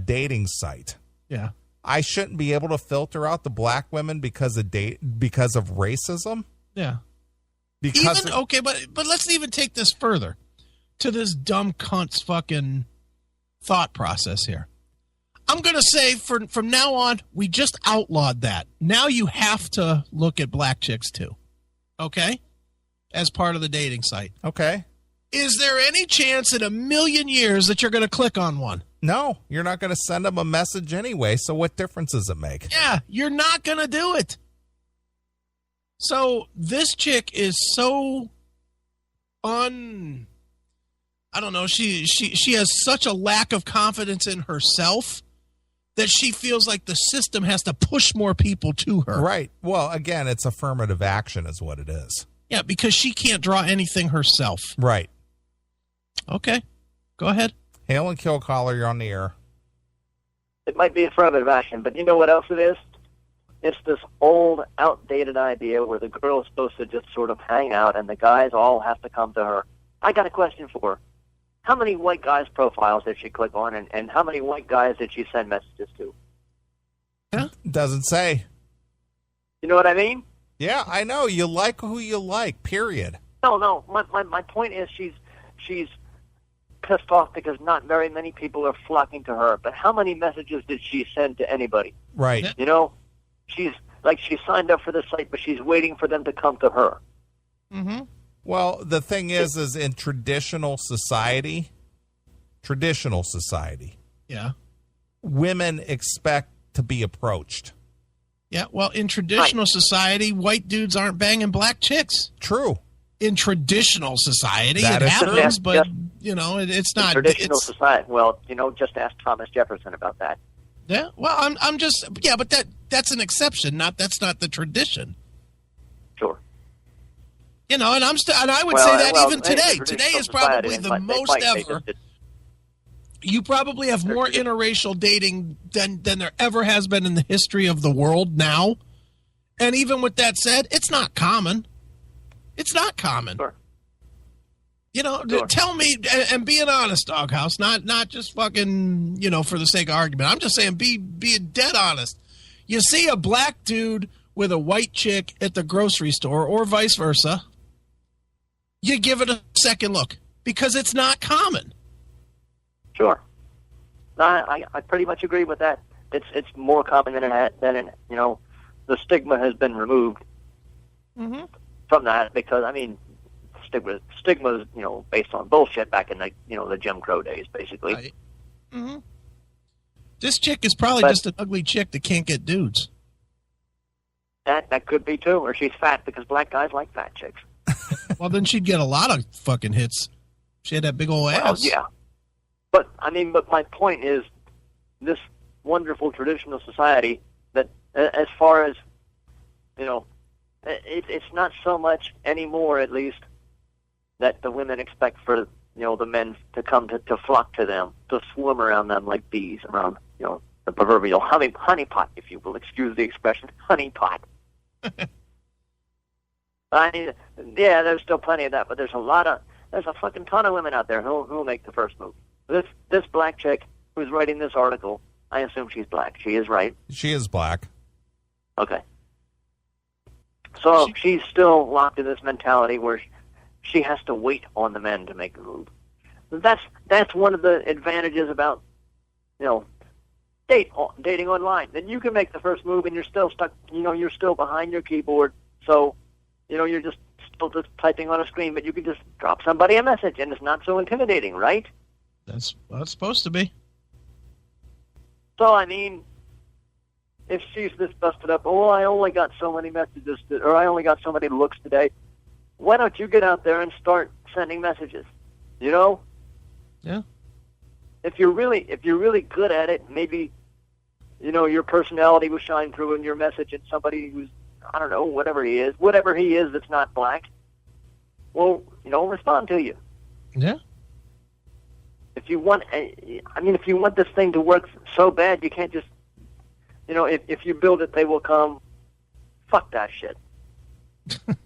dating site, Yeah. I shouldn't be able to filter out the black women because of racism. Yeah. Because Okay, but let's even take this further to this dumb cunt's fucking thought process here. I'm going to say from now on, we just outlawed that. Now you have to look at black chicks too. Okay? As part of the dating site. okay, Is there any chance in a million years that you're going to click on one? no, you're not going to send them a message anyway. So what difference does it make? Yeah, you're not going to do it. So this chick is so I don't know, she has such a lack of confidence in herself that she feels like the system has to push more people to her. Right. Well, again, it's affirmative action is what it is. Yeah, because she can't draw anything herself. Right. Okay. Go ahead. Hail and kill caller, you're on the air. It might be affirmative action, but you know what else it is? It's this old, outdated idea where the girl is supposed to just sort of hang out and the guys all have to come to her. I got a question for her. How many white guys' profiles did she click on, and how many white guys did she send messages to? Yeah. Doesn't say. You know what I mean? Yeah, I know. You like who you like, period. No. My point is she's pissed off because not very many people are flocking to her. But how many messages did she send to anybody? Right. Yeah. You know, she signed up for the site, but she's waiting for them to come to her. Mm-hmm. Well, the thing is in traditional society, Yeah. women expect to be approached. Yeah, well, in traditional society, white dudes aren't banging black chicks. True. In traditional society, That it is true. happens, but, Yes. it's not. Traditional it's, society. Well, just ask Thomas Jefferson about that. Yeah, well, I'm just, yeah, but that's an exception, that's not the tradition. Sure. And I would Well, say that well, even today. traditional Today is society, probably they the might- most they might ever. just- You probably have more interracial dating than there ever has been in the history of the world now. And even with that said, it's not common. It's not common. Sure. Sure. Tell me, and being honest, Doghouse, not just fucking, for the sake of argument. I'm just saying, being dead honest. You see a black dude with a white chick at the grocery store, or vice versa, you give it a second look because it's not common. Sure. I pretty much agree with that. It's more common than the stigma has been removed from that because stigma is based on bullshit back in the Jim Crow days basically. Right. Mm-hmm. This chick is probably just an ugly chick that can't get dudes. That could be too, or she's fat because black guys like fat chicks. Well, then she'd get a lot of fucking hits. She had that big old ass. Well, yeah. But my point is, this wonderful traditional society that, as far as it's not so much anymore, at least, that the women expect for the men to come to flock to them, to swarm around them like bees around the proverbial honey pot, if you will. Excuse the expression, honey pot. Yeah, there's still plenty of that, but there's a fucking ton of women out there who'll make the first move. This black chick who's writing this article, I assume she's black. She is, right? She is black. Okay. So she's still locked in this mentality where she has to wait on the men to make the move. That's one of the advantages about dating online. Then you can make the first move and you're still stuck. You're still behind your keyboard, so you're just still just typing on a screen. But you can just drop somebody a message, and it's not so intimidating, right? That's what it's supposed to be. So if she's this busted up, I only got so many messages, or I only got so many looks today. why don't you get out there and start sending messages? You know? Yeah. If you're really good at it, maybe, you know, your personality will shine through in your message, and somebody who's, I don't know, whatever he is that's not black, will, you know, respond to you. Yeah. If you want this thing to work so bad, you can't just, you know, if you build it, they will come. Fuck that shit. Look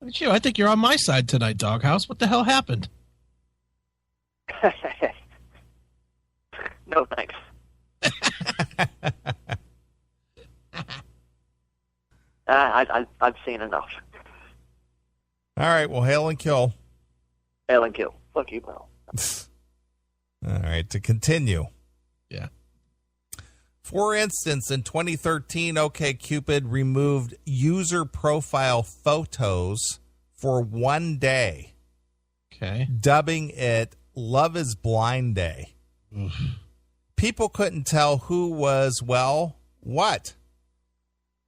at you. I think you're on my side tonight, Doghouse. What the hell happened? No, thanks. I've seen enough. All right. Well, hail and kill. Hail and kill. Fuck you, pal. All right. To continue. Yeah. For instance, in 2013, OkCupid removed user profile photos for 1 day, Okay. dubbing it Love is Blind Day. Oof. People couldn't tell who was, well, what?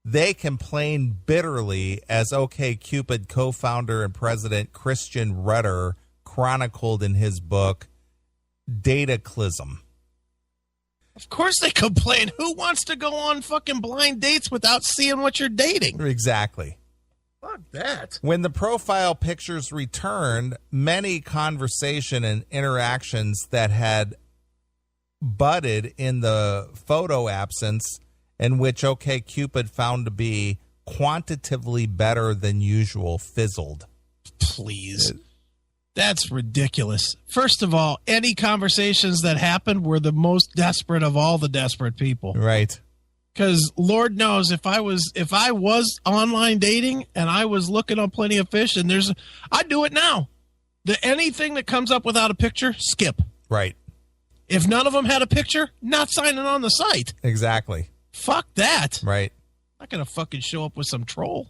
They complained bitterly, as OkCupid co-founder and president Christian Rudder chronicled in his book, Dataclysm. Of course they complain. Who wants to go on fucking blind dates without seeing what you're dating? Exactly. Fuck that. When the profile pictures returned, many conversation and interactions that had budded in the photo absence, and which OkCupid found to be quantitatively better than usual, fizzled. Please. That's ridiculous. First of all, any conversations that happened were the most desperate of all the desperate people. Right. Because Lord knows if I was online dating and I was looking on Plenty of Fish, and I'd do it now. Anything that comes up without a picture, skip. Right. If none of them had a picture, not signing on the site. Exactly. Fuck that. Right. I'm not going to fucking show up with some troll.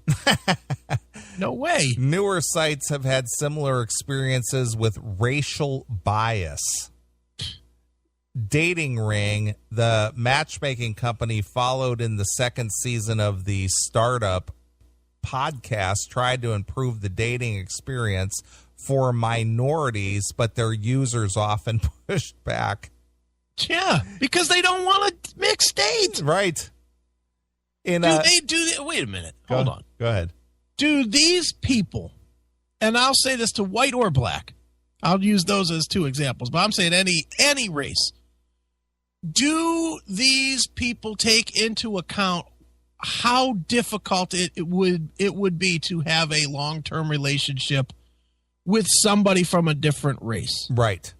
No way. Newer sites have had similar experiences with racial bias. Dating Ring, the matchmaking company followed in the second season of the startup podcast, tried to improve the dating experience for minorities, but their users often pushed back. Yeah, because they don't want to mix dates. Right. Wait a minute. Hold on. Go ahead. Do these people, and I'll say this to white or black, I'll use those as two examples, but I'm saying any race. Do these people take into account how difficult it would be to have a long-term relationship with somebody from a different race? Right.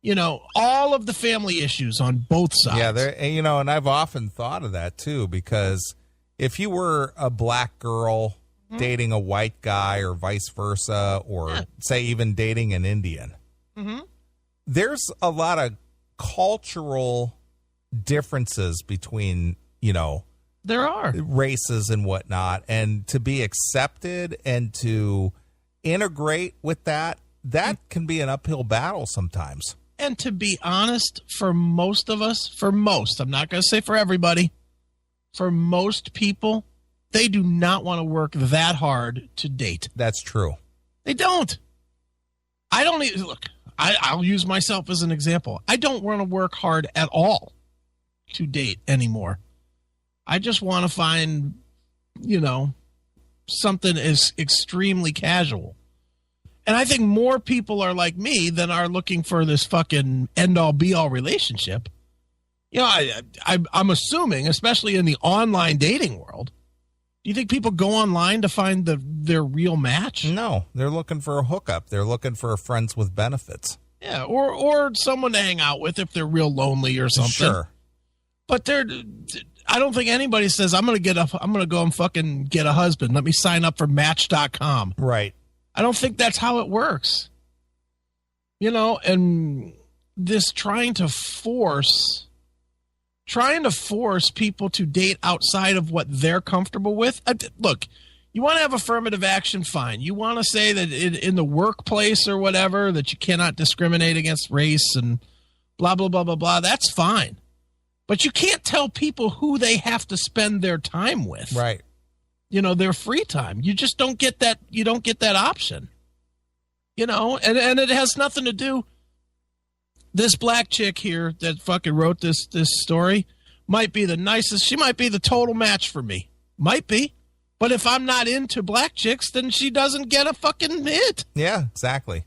You know, all of the family issues on both sides. Yeah, and I've often thought of that too, because if you were a black girl dating a white guy or vice versa, or say even dating an Indian, there's a lot of cultural differences between, there are races and whatnot, and to be accepted and to integrate with that can be an uphill battle sometimes. And to be honest, for most of us, I'm not going to say for everybody, for most people, they do not want to work that hard to date. That's true. They don't. I don't even, look, I'll use myself as an example. I don't want to work hard at all to date anymore. I just want to find, something is extremely casual. And I think more people are like me than are looking for this fucking end-all, be-all relationship. I'm assuming, especially in the online dating world, do you think people go online to find their real match? No, they're looking for a hookup. They're looking for friends with benefits. Yeah, or someone to hang out with if they're real lonely or something. Sure. But I don't think anybody says, I'm going to go and fucking get a husband. Let me sign up for Match.com. Right. I don't think that's how it works. And this trying to force people to date outside of what they're comfortable with. Look, you want to have affirmative action, fine. You want to say that in the workplace or whatever, that you cannot discriminate against race and blah, blah, blah, blah, blah. That's fine. But you can't tell people who they have to spend their time with. Right. their free time. You just don't get that. You don't get that option. And it has nothing to do. This black chick here that fucking wrote this story might be the nicest. She might be the total match for me. Might be. But if I'm not into black chicks, then she doesn't get a fucking hit. Yeah, exactly.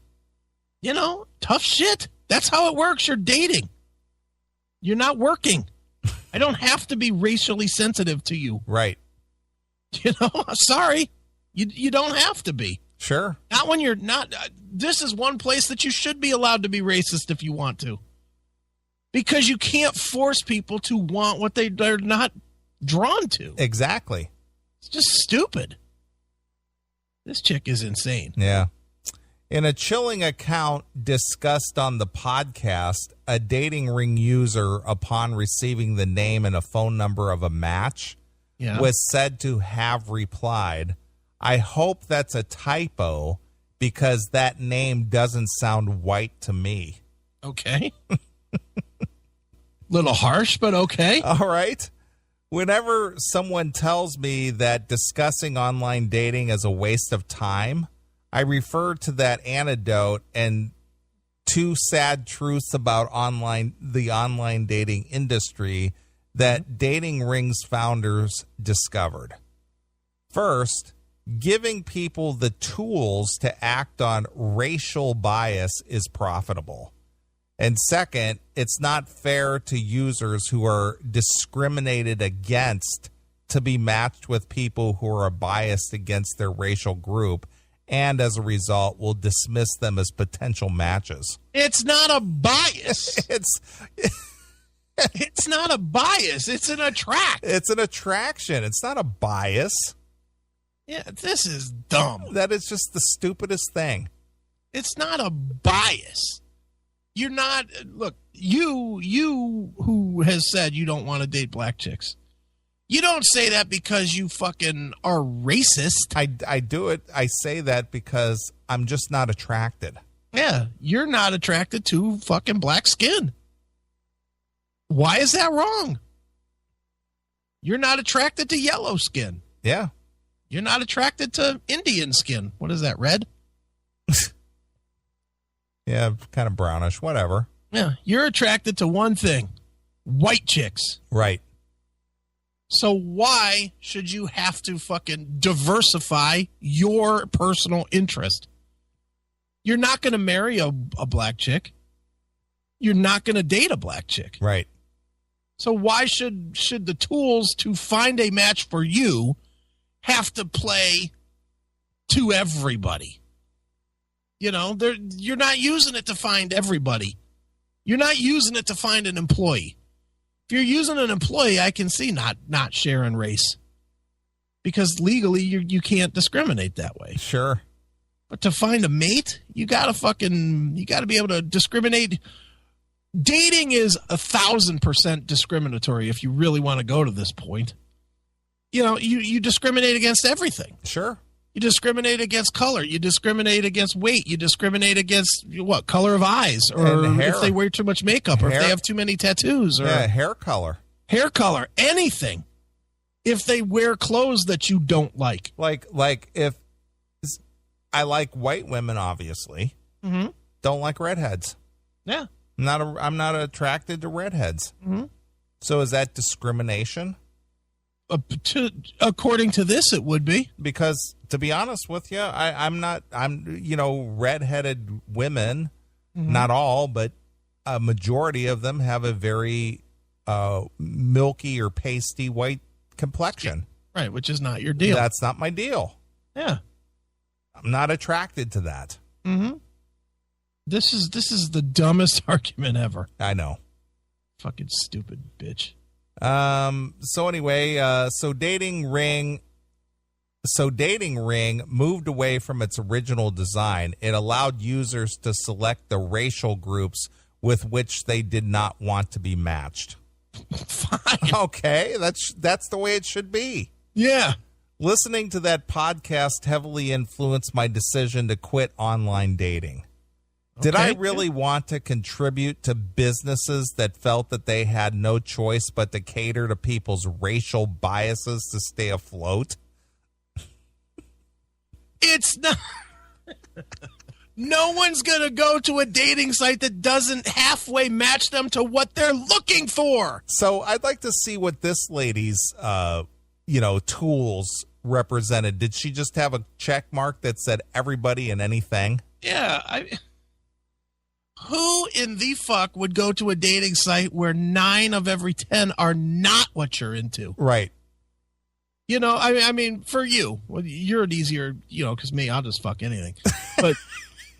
Tough shit. That's how it works. You're dating. You're not working. I don't have to be racially sensitive to you. Right. Sorry. You don't have to be. Sure. Not when you're not. This is one place that you should be allowed to be racist if you want to. Because you can't force people to want what they're not drawn to. Exactly. It's just stupid. This chick is insane. Yeah. In a chilling account discussed on the podcast, a dating ring user, upon receiving the name and a phone number of a match, was said to have replied, "I hope that's a typo because that name doesn't sound white to me." Okay. Little harsh, but okay. All right. Whenever someone tells me that discussing online dating is a waste of time, I refer to that anecdote and two sad truths about the online dating industry that dating rings founders discovered. First, giving people the tools to act on racial bias is profitable. And second, it's not fair to users who are discriminated against to be matched with people who are biased against their racial group, and as a result will dismiss them as potential matches. It's not a bias. It's not a bias. It's an attract. It's an attraction. It's not a bias. Yeah, this is dumb. That is just the stupidest thing. It's not a bias. You're not, look, you who has said you don't want to date black chicks. You don't say that because you fucking are racist. I do it. I say that because I'm just not attracted. Yeah, you're not attracted to fucking black skin. Why is that wrong? You're not attracted to yellow skin. Yeah. You're not attracted to Indian skin. What is that, red? Yeah, kind of brownish, whatever. Yeah, you're attracted to one thing, white chicks. Right. So why should you have to fucking diversify your personal interest? You're not going to marry a black chick. You're not going to date a black chick. Right. So why should the tools to find a match for you have to play to everybody? You're not using it to find everybody. You're not using it to find an employee. If you're using an employee, I can see not sharing race. Because legally you can't discriminate that way. Sure. But to find a mate, you gotta be able to discriminate. Dating is 1,000% discriminatory if you really want to go to this point. You discriminate against everything. Sure. You discriminate against color. You discriminate against weight. You discriminate against color of eyes, or if they wear too much makeup, or if they have too many tattoos, or hair color, anything. If they wear clothes that you don't like, like if I like white women, obviously, don't like redheads. Yeah, I'm not attracted to redheads. Mm-hmm. So is that discrimination? According to this, it would be. Because to be honest with you, I'm redheaded women, not all, but a majority of them have a very milky or pasty white complexion. Right, which is not your deal. That's not my deal. Yeah. I'm not attracted to that. Mm-hmm. This is the dumbest argument ever. I know. Fucking stupid bitch. So anyway, so Dating Ring moved away from its original design. It allowed users to select the racial groups with which they did not want to be matched. Fine. Okay, that's the way it should be. Yeah. Listening to that podcast heavily influenced my decision to quit online dating. Did I really want to contribute to businesses that felt that they had no choice but to cater to people's racial biases to stay afloat? It's not. No one's going to go to a dating site that doesn't halfway match them to what they're looking for. So I'd like to see what this lady's, tools represented. Did she just have a check mark that said everybody and anything? Yeah. Who in the fuck would go to a dating site where 9 of every 10 are not what you're into? Right. I mean, for you, well, you're an easier, because me, I'll just fuck anything.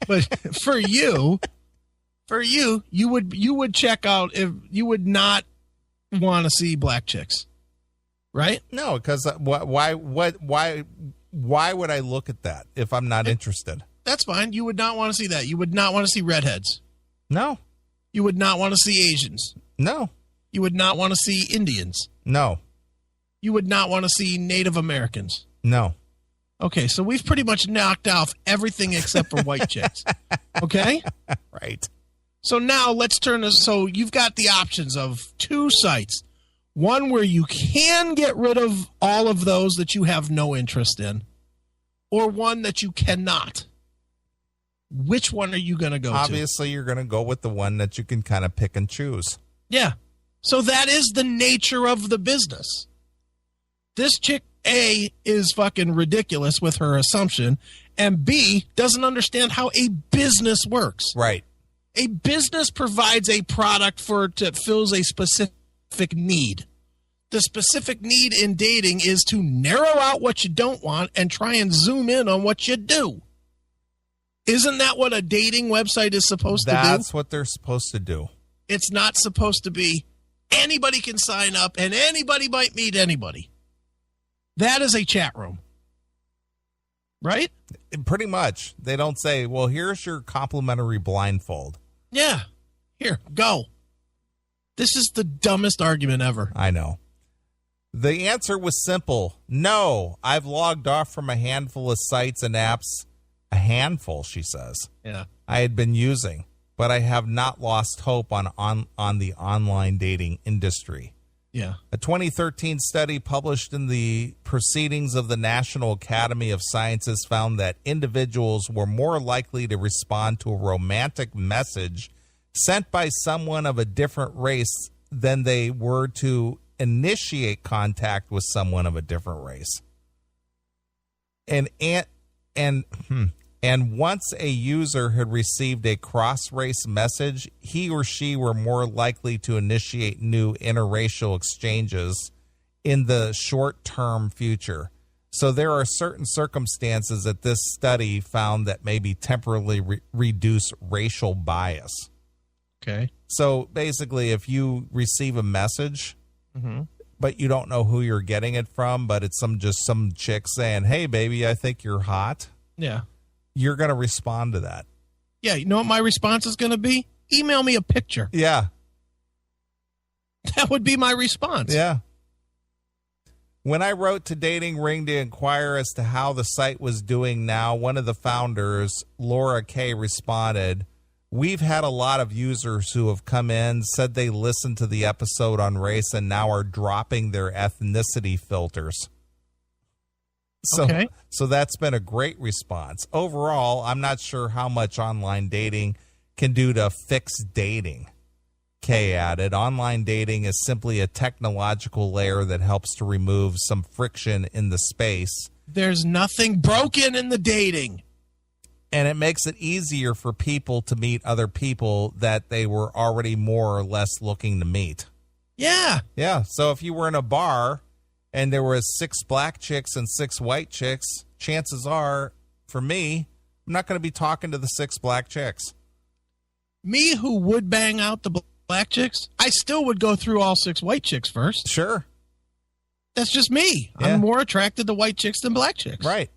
But for you, you would check out if you would not want to see black chicks, right? No, because why would I look at that if I'm not interested? That's fine. You would not want to see that. You would not want to see redheads. No. You would not want to see Asians. No. You would not want to see Indians. No. You would not want to see Native Americans. No. Okay, so we've pretty much knocked off everything except for white chicks. Okay? Right. So now let's turn this. So you've got the options of 2 sites. One where you can get rid of all of those that you have no interest in, or one that you cannot. Which one are you going to go Obviously, you're going to go with the one that you can kind of pick and choose. Yeah. So that is the nature of the business. This chick, A, is fucking ridiculous with her assumption, and B, doesn't understand how a business works. Right. A business provides a product that fills a specific need. The specific need in dating is to narrow out what you don't want and try and zoom in on what you do. Isn't that what a dating website is supposed to do? That's what they're supposed to do. It's not supposed to be anybody can sign up and anybody might meet anybody. That is a chat room. Right? Pretty much. They don't say, well, here's your complimentary blindfold. Yeah. Here, go. This is the dumbest argument ever. I know. The answer was simple. No, I've logged off from a handful of sites and apps. A handful, she says. Yeah. I had been using, but I have not lost hope on the online dating industry. Yeah. A 2013 study published in the Proceedings of the National Academy of Sciences found that individuals were more likely to respond to a romantic message sent by someone of a different race than they were to initiate contact with someone of a different race. And once a user had received a cross-race message, he or she were more likely to initiate new interracial exchanges in the short-term future. So there are certain circumstances that this study found that maybe temporarily reduce racial bias. Okay. So basically, if you receive a message, but you don't know who you're getting it from, but it's some chick saying, "Hey, baby, I think you're hot." Yeah. You're going to respond to that. Yeah, you know what my response is going to be? Email me a picture. Yeah. That would be my response. Yeah. When I wrote to Dating Ring to inquire as to how the site was doing now, one of the founders, Laura Kay, responded, "We've had a lot of users who have come in, said they listened to the episode on race, and now are dropping their ethnicity filters." So that's been a great response. Overall, I'm not sure how much online dating can do to fix dating. Kay added, online dating is simply a technological layer that helps to remove some friction in the space. There's nothing broken in the dating. And it makes it easier for people to meet other people that they were already more or less looking to meet. Yeah. Yeah. So if you were in a bar and there was 6 black chicks and 6 white chicks, chances are, for me, I'm not going to be talking to the 6 black chicks. Me, who would bang out the black chicks, I still would go through all 6 white chicks first. Sure. That's just me. Yeah. I'm more attracted to white chicks than black chicks. Right.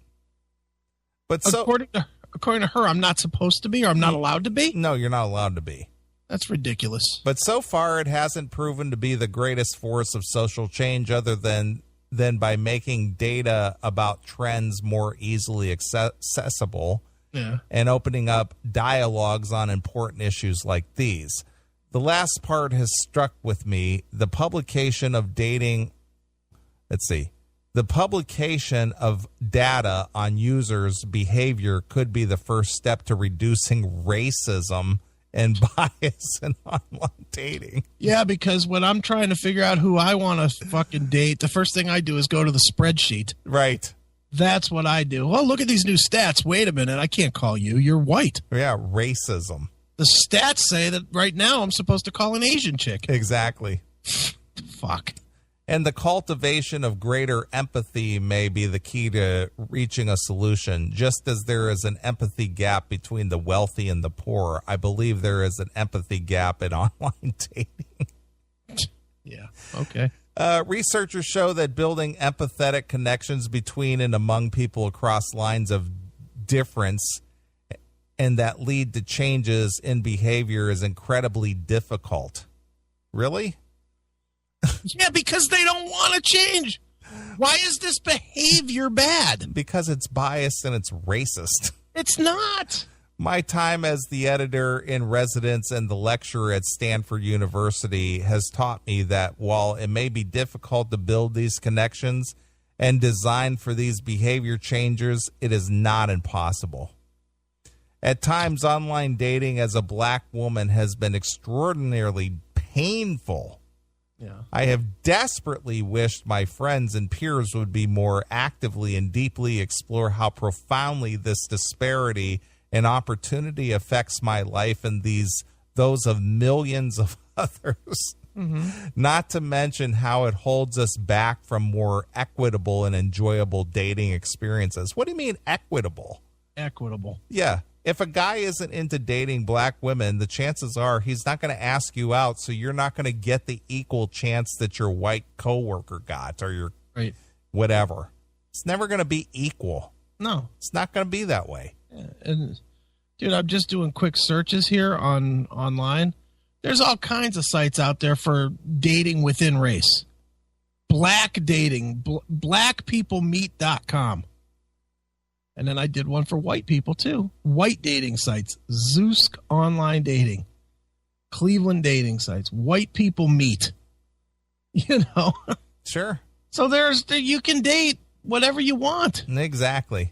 But according to her, I'm not supposed to be, or I'm not allowed to be? No, you're not allowed to be. That's ridiculous. But so far, it hasn't proven to be the greatest force of social change other than by making data about trends more easily accessible and opening up dialogues on important issues like these. The last part has struck with me. The publication of dating, The publication of data on users' behavior could be the first step to reducing racism and bias in online dating. Yeah, because when I'm trying to figure out who I want to fucking date, the first thing I do is go to the spreadsheet. Right. That's what I do. Well, look at these new stats. Wait a minute. I can't call you. You're white. Yeah, racism. The stats say that right now I'm supposed to call an Asian chick. Exactly. Fuck. And the cultivation of greater empathy may be the key to reaching a solution. Just as there is an empathy gap between the wealthy and the poor, I believe there is an empathy gap in online dating. Yeah. Okay. Researchers show that building empathetic connections between and among people across lines of difference and that lead to changes in behavior is incredibly difficult. Really? Yeah, because they don't want to change. Why is this behavior bad? Because it's biased and it's racist. It's not. My time as the editor in residence and the lecturer at Stanford University has taught me that while it may be difficult to build these connections and design for these behavior changes, it is not impossible. At times, online dating as a black woman has been extraordinarily painful. Yeah. I have desperately wished my friends and peers would be more actively and deeply explore how profoundly this disparity and opportunity affects my life and those of millions of others. Mm-hmm. Not to mention how it holds us back from more equitable and enjoyable dating experiences. What do you mean equitable? Equitable. Yeah. If a guy isn't into dating black women, the chances are he's not going to ask you out, so you're not going to get the equal chance that your white coworker got or your right. whatever. It's never going to be equal. No. It's not going to be that way. Yeah. And dude, I'm just doing quick searches here online. There's all kinds of sites out there for dating within race. Black dating, blackpeoplemeet.com. And then I did one for white people, too. White dating sites. Zeusk Online Dating. Cleveland dating sites. White people meet. You know? Sure. So you can date whatever you want. Exactly.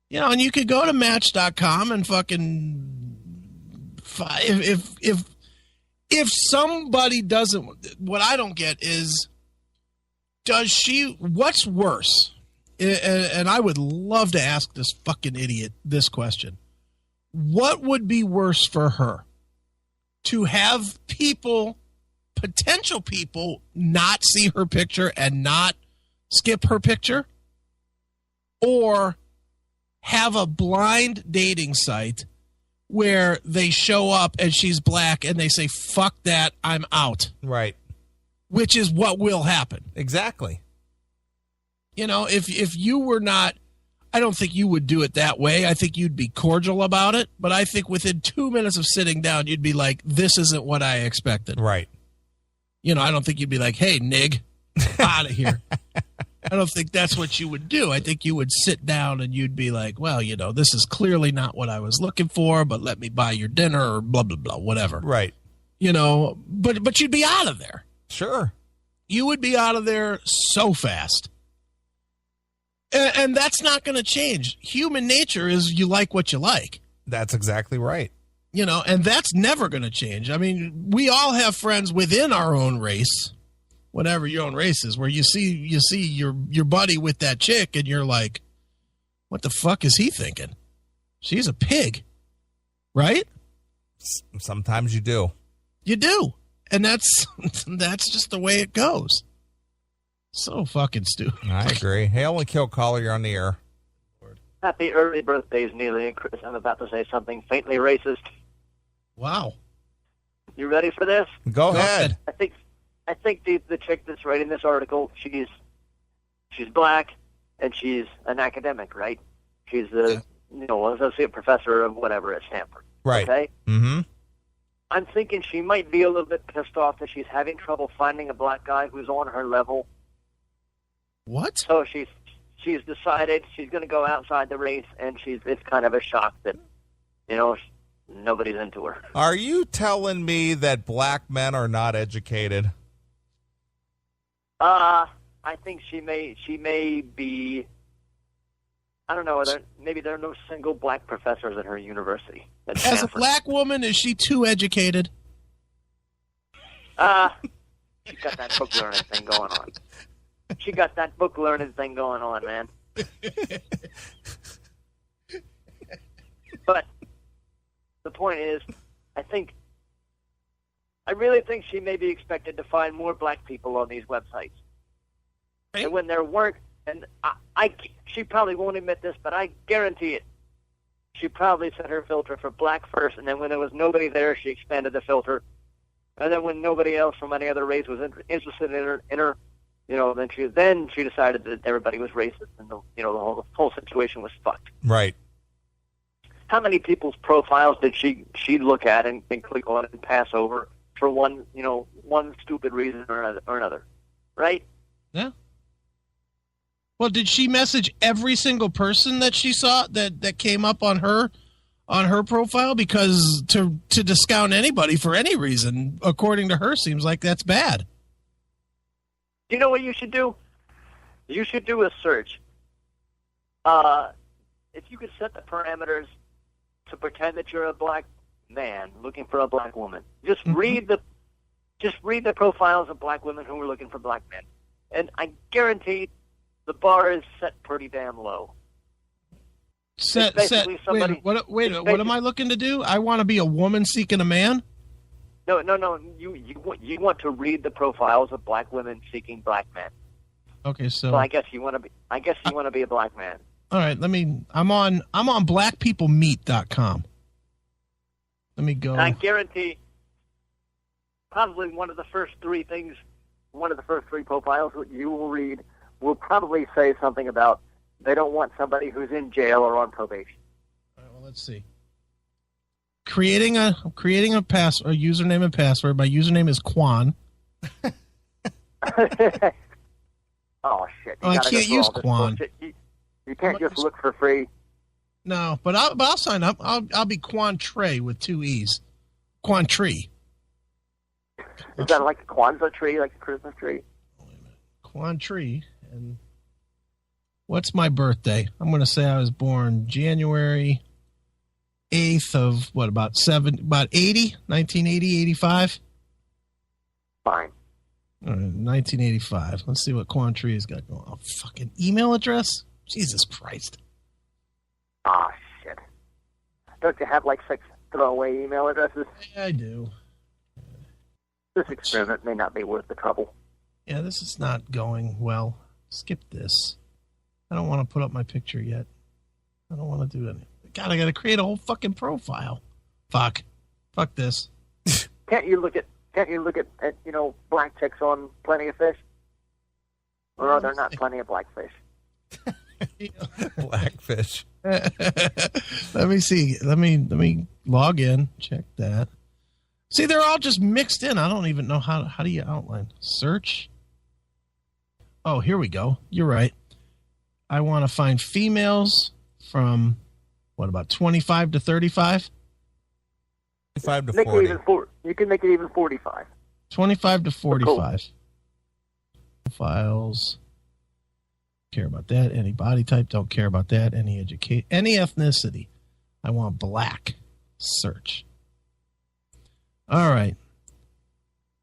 You know, and you could go to Match.com and fucking... If somebody doesn't... What I don't get is... What's worse? And I would love to ask this fucking idiot this question. What would be worse for her? To have potential people, not see her picture and not skip her picture? Or have a blind dating site where they show up and she's black and they say, fuck that, I'm out. Right. Which is what will happen. Exactly. You know, if you were not, I don't think you would do it that way. I think you'd be cordial about it. But I think within 2 minutes of sitting down, you'd be like, this isn't what I expected. Right. You know, I don't think you'd be like, hey, nig, out of here. I don't think that's what you would do. I think you would sit down and you'd be like, well, you know, this is clearly not what I was looking for, but let me buy your dinner or blah, blah, blah, whatever. Right. You know, but you'd be out of there. Sure. You would be out of there so fast. And that's not going to change. Human nature is you like what you like. That's exactly right. You know, and that's never going to change. I mean, we all have friends within our own race, whatever your own race is, where you see your buddy with that chick and you're like, what the fuck is he thinking? She's a pig. Right? Sometimes you do. You do. And that's just the way it goes. So fucking stupid. I agree. Hail and kill caller, you're on the air. Happy early birthdays, Neeley and Chris. I'm about to say something faintly racist. Wow. You ready for this? Go ahead. I think the chick that's writing this article, she's black and she's an academic, right? She's an associate professor of whatever at Stanford. Right. Okay? Mm-hmm. I'm thinking she might be a little bit pissed off that she's having trouble finding a black guy who's on her level. What? So she's decided she's going to go outside the race, and it's kind of a shock that, nobody's into her. Are you telling me that black men are not educated? I think she may be. I don't know. Maybe there are no single black professors at her university. At As a Stanford. black woman, is she too educated? She got that book learning thing going on. She got that book learning thing going on, man. But the point is, I really think she may be expected to find more black people on these websites. Right. And when there weren't, and she probably won't admit this, but I guarantee it. She probably set her filter for black first, and then when there was nobody there, she expanded the filter. And then when nobody else from any other race was interested in her, then she decided that everybody was racist, and the whole situation was fucked. Right. How many people's profiles did she look at and click on and pass over for one stupid reason or another, right? Yeah. Well, did she message every single person that she saw that came up on her profile? Because to discount anybody for any reason, according to her, seems like that's bad. You know what you should do? You should do a search. If you could set the parameters to pretend that you're a black man looking for a black woman, just read the profiles of black women who are looking for black men, and I guarantee the bar is set pretty damn low. Set. Somebody, wait. What am I looking to do? I want to be a woman seeking a man. No. You want to read the profiles of black women seeking black men. Okay, so I guess you want to be. I guess you want to be a black man. All right. I'm on blackpeoplemeet.com. Let me go. And I guarantee, probably one of the first three profiles that you will read will probably say something about they don't want somebody who's in jail or on probation. All right, well, let's see. Creating a username and password. My username is Quan. Oh shit! I can't use Quan. You can't just look for free. No, but I'll sign up. I'll be Quan Trey with 2 E's. Quan Tree. Is that like a Kwanzaa tree, like a Christmas tree? Quan Tree. And what's my birthday? I'm going to say I was born January 8th of about 1980, 85? Fine. All right, 1985. Let's see what Quan Tree has got going. Oh, fucking email address? Jesus Christ. Ah, shit. Don't you have like 6 throwaway email addresses? Yeah, I do. This experiment may not be worth the trouble. Yeah, this is not going well. Skip this. I don't want to put up my picture yet. I don't want to do anything. God, I got to create a whole fucking profile. Fuck this. Can't you look at black chicks on Plenty of Fish? Or are there not plenty of black fish? Blackfish. Let me see. Let me log in. Check that. See, they're all just mixed in. I don't even know how do you outline. Search. Oh, here we go. You're right. I want to find females from about 25 to 35? 25 to 40. You can make it even 45. 25 to 45. Cool. Files. Care about that. Any body type, don't care about that. Any ethnicity. I want black. Search. All right.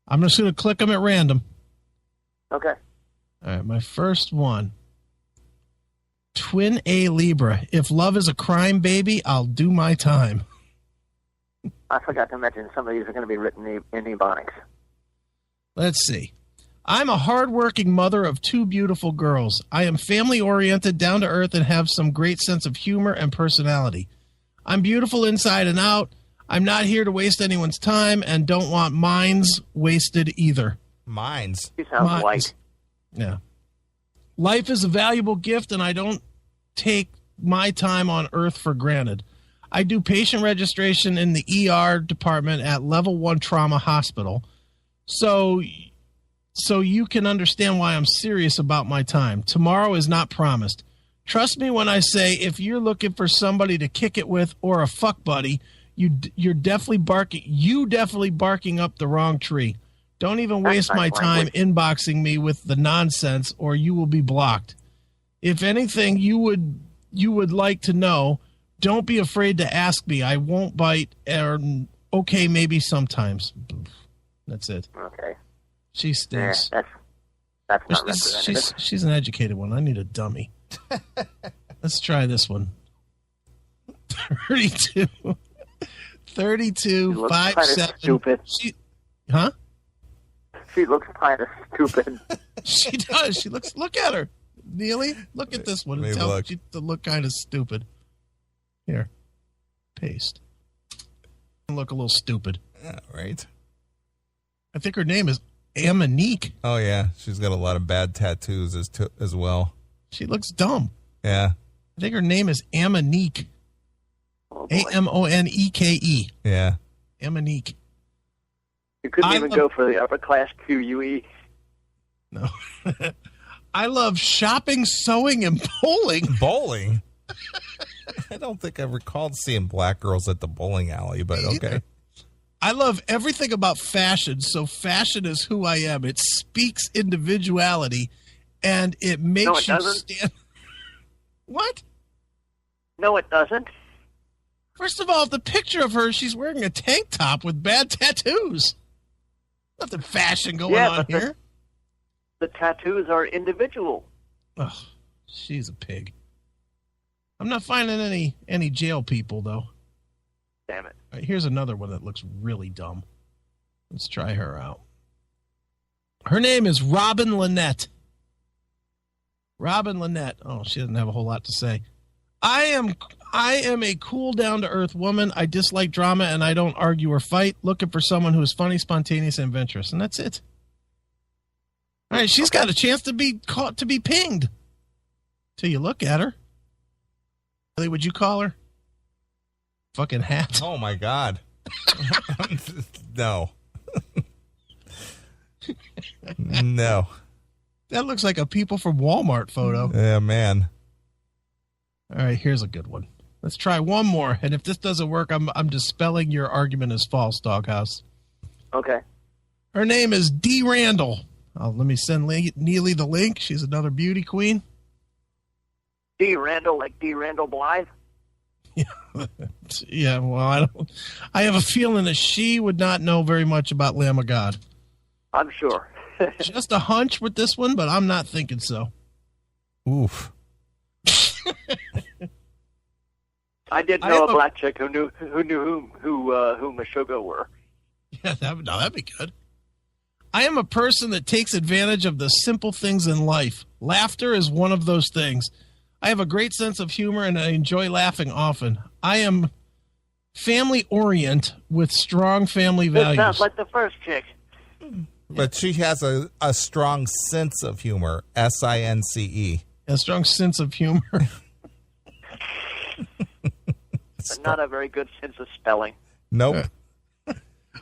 I'm just going to click them at random. Okay. All right, my first one. Twin A Libra. If love is a crime, baby, I'll do my time. I forgot to mention some of these are going to be written in Ebonics. Let's see. I'm a hardworking mother of 2 beautiful girls. I am family-oriented, down-to-earth, and have some great sense of humor and personality. I'm beautiful inside and out. I'm not here to waste anyone's time and don't want mine's wasted either. Mines. You sound white. Yeah. Life is a valuable gift, and I don't take my time on earth for granted. I do patient registration in the ER department at Level 1 Trauma Hospital. So you can understand why I'm serious about my time. Tomorrow is not promised. Trust me when I say if you're looking for somebody to kick it with or a fuck buddy, you're definitely barking up the wrong tree. Don't even That's waste my nice time language. inboxing me with the nonsense, or you will be blocked. If anything you would like to know, don't be afraid to ask me. I won't bite. Or okay, maybe sometimes. That's it. Okay. She Yeah, stinks. that's not representative. She's an educated one. I need a dummy. Let's try this one. 32. 32, She looks 5, kinda 7. stupid. Huh? She looks kind of stupid. She does. She looks. Look at her, Neely. Look at this one Let and me tell look. she to look kind of stupid. Here, paste. Look a little stupid. Yeah, right. I think her name is Amanique. Oh yeah, she's got a lot of bad tattoos as well. She looks dumb. Yeah, I think her name is Amanique. Oh, boy. Amoneke. yeah. Amanique. You couldn't I even love- go for the upper class QUE. No. I love shopping, sewing, and bowling. Bowling. I don't think I recalled seeing black girls at the bowling alley, but okay. I love everything about fashion, so fashion is who I am. It speaks individuality, and it makes No, it you doesn't. stand. What? No, it doesn't. First of all, the picture of her, she's wearing a tank top with bad tattoos. Nothing fashion going Yeah, on but here. The tattoos are individual. Ugh, she's a pig. I'm not finding any jail people, though. Damn it. All right, here's another one that looks really dumb. Let's try her out. Her name is Robin Lynette. Robin Lynette. Oh, she doesn't have a whole lot to say. I am a cool, down-to-earth woman. I dislike drama, and I don't argue or fight. Looking for someone who is funny, spontaneous, and adventurous. And that's it. All right, she's got a chance to be caught, to be pinged. Till you look at her. Really, would you call her? Fucking hat. Oh my God. No. No. That looks like a people from Walmart photo. Yeah, man. All right, here's a good one. Let's try one more. And if this doesn't work, I'm dispelling your argument as false, Doghouse. Okay. Her name is Dee Randall. Let me send Neely the link. She's another beauty queen. D. Randall, like D. Randall Blythe? Yeah, well, I have a feeling that she would not know very much about Lamb of God. I'm sure. Just a hunch with this one, but I'm not thinking so. Oof. I did I know have a a- black chick who knew who Meshuggah were. Yeah, that'd be good. I am a person that takes advantage of the simple things in life. Laughter is one of those things. I have a great sense of humor and I enjoy laughing often. I am family orient with strong family This values. sounds like the first chick. But she has a strong sense of humor. SINCE. A strong sense of humor. But not a very good sense of spelling. Nope.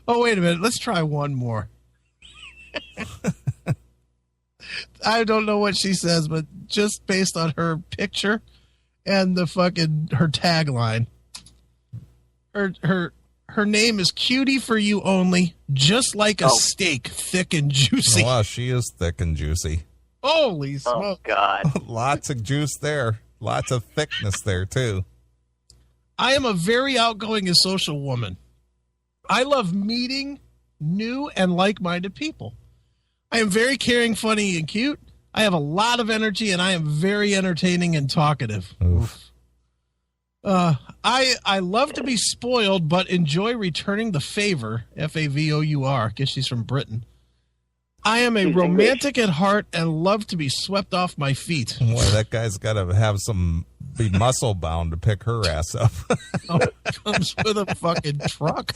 Oh, wait a minute. Let's try one more. I don't know what she says, but just based on her picture and the her tagline, her name is Cutie for You Only, just like a steak, thick and juicy. Wow, she is thick and juicy. Holy Oh, smoke. God. Lots of juice there. Lots of thickness there, too. I am a very outgoing and social woman. I love meeting new and like-minded people. I am very caring, funny, and cute. I have a lot of energy, and I am very entertaining and talkative. Oof. I love to be spoiled, but enjoy returning the favor. F-A-V-O-U-R. Guess she's from Britain. I am a She's romantic at heart and love to be swept off my feet. Boy, that guy's got to be muscle bound to pick her ass up. Comes with a fucking truck.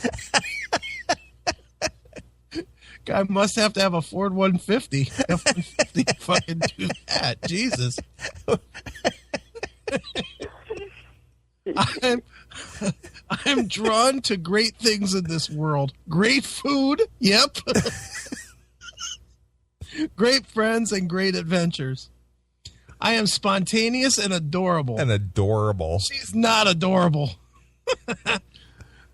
Guy must have to have a Ford 150. F-150 to fucking do that. Jesus. I'm drawn to great things in this world. Great food. Yep. Great friends and great adventures. I am spontaneous and adorable. And adorable. She's not adorable.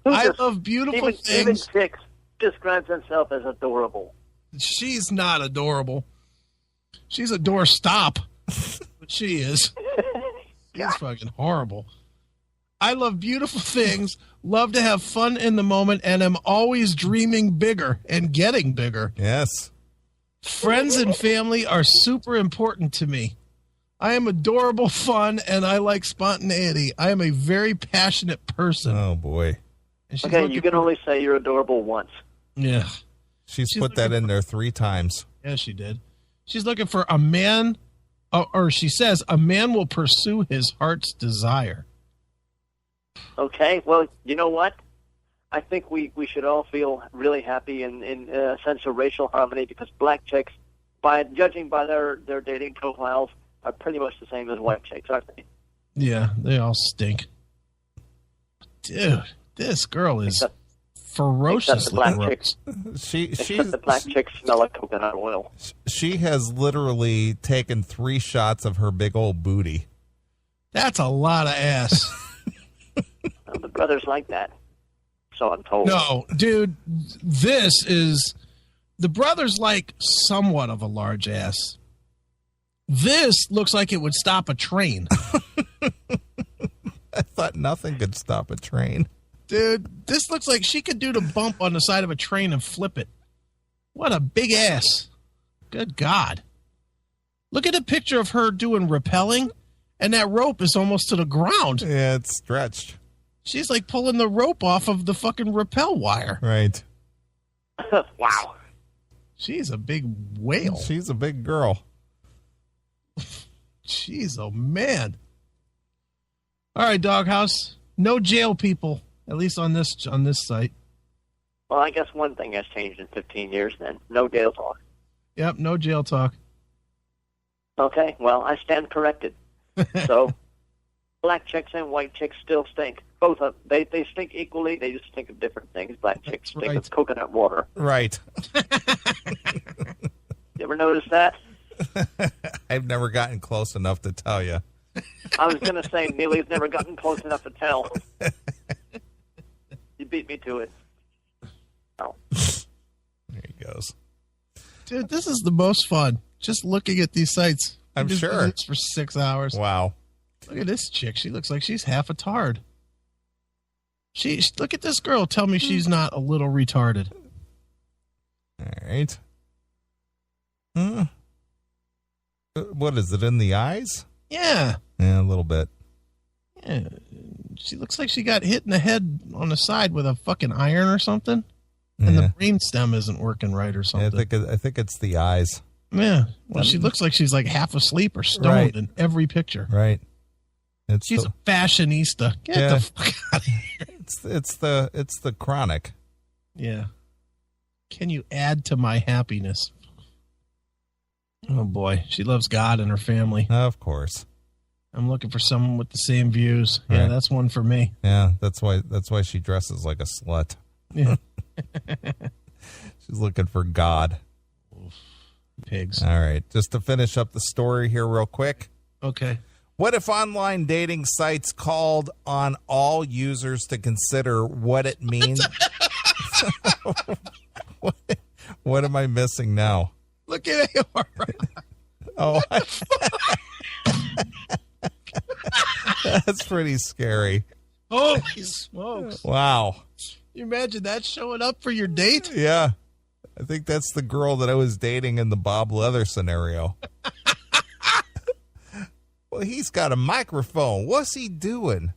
I love beautiful Even things. Six describes himself as adorable. She's not adorable. She's a doorstop. But she is. She's fucking horrible. I love beautiful things, love to have fun in the moment, and am always dreaming bigger and getting bigger. Yes. Friends and family are super important to me. I am adorable, fun, and I like spontaneity. I am a very passionate person. Oh, boy. And she's Okay, you can only say you're adorable once. Yeah. She's put that in there 3 times. Yeah, she did. She's looking for a man, or she says, a man will pursue his heart's desire. Okay, well, you know what? I think we should all feel really happy in a sense of racial harmony because black chicks, judging by their dating profiles, are pretty much the same as white chicks, aren't they? Yeah, they all stink. Dude, this girl is ferociously black gross. chicks. She's the black chicks smell like coconut oil. She has literally taken 3 shots of her big old booty. That's a lot of ass. Well, the brothers like that, so I'm told. No, dude, this is... The brothers like somewhat of a large ass. This looks like it would stop a train. I thought nothing could stop a train. Dude, this looks like she could do the bump on the side of a train and flip it. What a big ass. Good God. Look at a picture of her doing rappelling, and that rope is almost to the ground. Yeah, it's stretched. She's like pulling the rope off of the fucking rappel wire. Right. Wow. She's a big whale. She's a big girl. Jeez, oh man. All right, Doghouse. No jail people, at least on this site. Well, I guess one thing has changed in 15 years then. No jail talk. Yep, no jail talk. Okay, well, I stand corrected. So, black chicks and white chicks still stink. Both of them. They stink equally. They just stink of different things. Black chicks stink right. of coconut water. Right. You ever notice that? I've never gotten close enough to tell you. I was going to say, Neely's never gotten close enough to tell. You beat me to it. Oh. There he goes. Dude, this is the most fun. Just looking at these sites. I'm Just sure. do this for 6 hours. Wow. Look at this chick. She looks like she's half a tard. Look at this girl. Tell me she's not a little retarded. All right. What is it, in the eyes? Yeah. Yeah, a little bit. Yeah. She looks like she got hit in the head on the side with a fucking iron or something. And the brain stem isn't working right or Yeah, something. I think it's the eyes. Yeah. Well, she looks like she's like half asleep or stoned Right. in every picture. Right. She's a fashionista. Get the fuck out of here. It's the chronic. Yeah. Can you add to my happiness? Oh boy, she loves God and her family. Of course. I'm looking for someone with the same views. Yeah, Right. that's one for me. Yeah, that's why she dresses like a slut. Yeah. She's looking for God. Pigs. All right, just to finish up the story here real quick. Okay. What if online dating sites called on all users to consider what it means? What am I missing now? Look at AR. Oh, that's pretty scary. Holy smokes. Wow. You imagine that showing up for your date? Yeah. I think that's the girl that I was dating in the Bob Leather scenario. Well, he's got a microphone. What's he doing?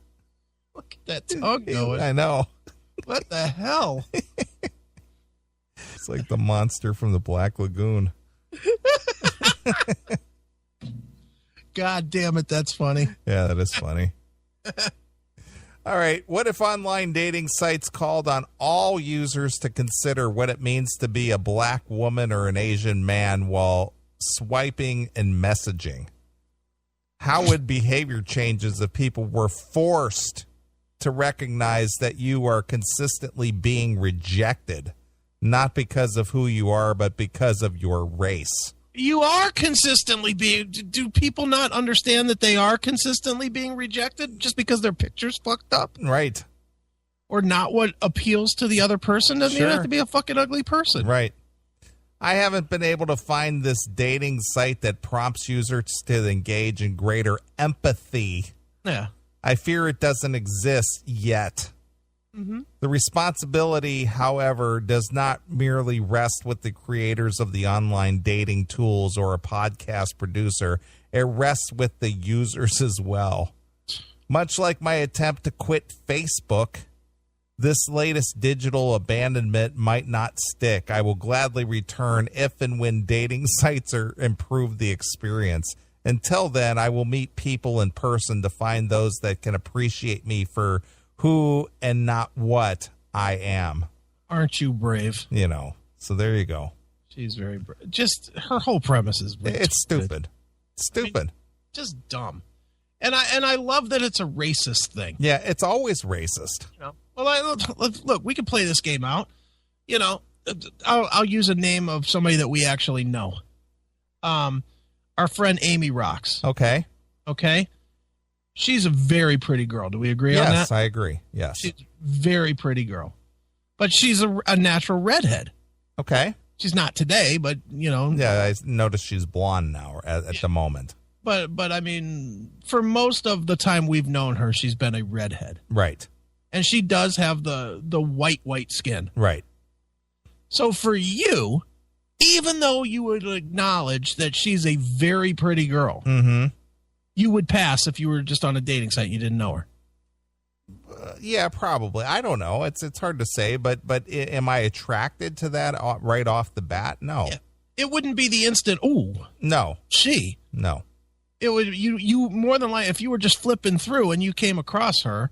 Look at that tongue going. I know. What the hell? It's like the monster from the Black Lagoon. God damn it, that's funny. Yeah, that is funny. All right. What if online dating sites called on all users to consider what it means to be a black woman or an Asian man while swiping and messaging? How would behavior changes if people were forced to recognize that you are consistently being rejected, not because of who you are, but because of your race? You are consistently being... Do people not understand that they are consistently being rejected just because their picture's fucked up? Right. Or not what appeals to the other person? Doesn't even have to be a fucking ugly person. Right. I haven't been able to find this dating site that prompts users to engage in greater empathy. Yeah. I fear it doesn't exist yet. Mm-hmm. The responsibility, however, does not merely rest with the creators of the online dating tools or a podcast producer. It rests with the users as well. Much like my attempt to quit Facebook, this latest digital abandonment might not stick. I will gladly return if and when dating sites improve the experience. Until then, I will meet people in person to find those that can appreciate me for who and not what I am. Aren't you brave? You know, so there you go. She's very brave. Just her whole premise is it's stupid. Stupid. I mean, just dumb. And I love that it's a racist thing. Yeah, it's always racist. You know? Well, look, we can play this game out. You know, I'll use a name of somebody that we actually know. Our friend Amy Rocks. Okay. She's a very pretty girl. Do we agree on that? Yes, I agree. Yes. She's a very pretty girl. But she's a natural redhead. Okay. She's not today, but, you know. Yeah, I noticed she's blonde now at the moment. But I mean, for most of the time we've known her, she's been a redhead. Right. And she does have the white skin. Right. So for you, even though you would acknowledge that she's a very pretty girl, you would pass if you were just on a dating site and you didn't know her. Yeah, probably. I don't know. It's hard to say, but am I attracted to that right off the bat? No. Yeah. It wouldn't be the instant, ooh. No. She. No. It would you more than likely, if you were just flipping through and you came across her,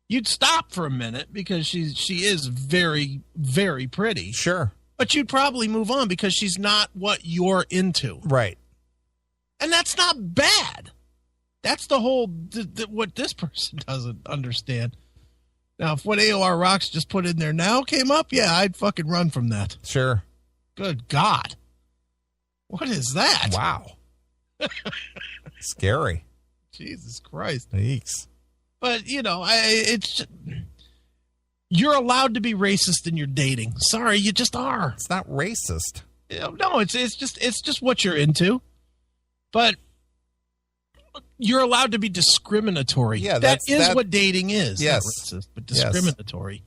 you'd stop for a minute because she is very, very pretty. Sure. But you'd probably move on because she's not what you're into. Right. And that's not bad. That's the whole, what this person doesn't understand. Now, if what AOR Rocks just put in there now came up, yeah, I'd fucking run from that. Sure. Good God. What is that? Wow. Scary. Jesus Christ. Eeks. But, you know, you're allowed to be racist in your dating. Sorry, you just are. It's not racist. No, it's just what you're into. But you're allowed to be discriminatory. Yeah, that is what dating is. Yes. Not racist, but discriminatory. Yes.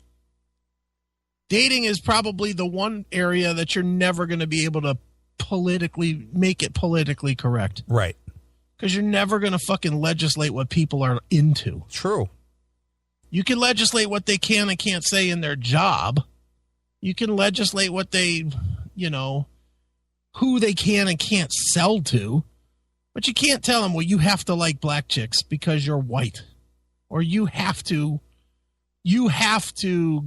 Dating is probably the one area that you're never going to be able to make it politically correct. Right. Because you're never going to fucking legislate what people are into. True. You can legislate what they can and can't say in their job. You can legislate what they, you know, who they can and can't sell to. But you can't tell them, well, you have to like black chicks because you're white. Or you have to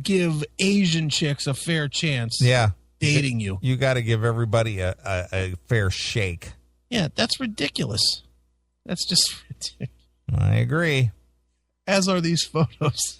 give Asian chicks a fair chance dating you. You got to give everybody a fair shake. Yeah, that's ridiculous. That's just ridiculous. I agree. As are these photos.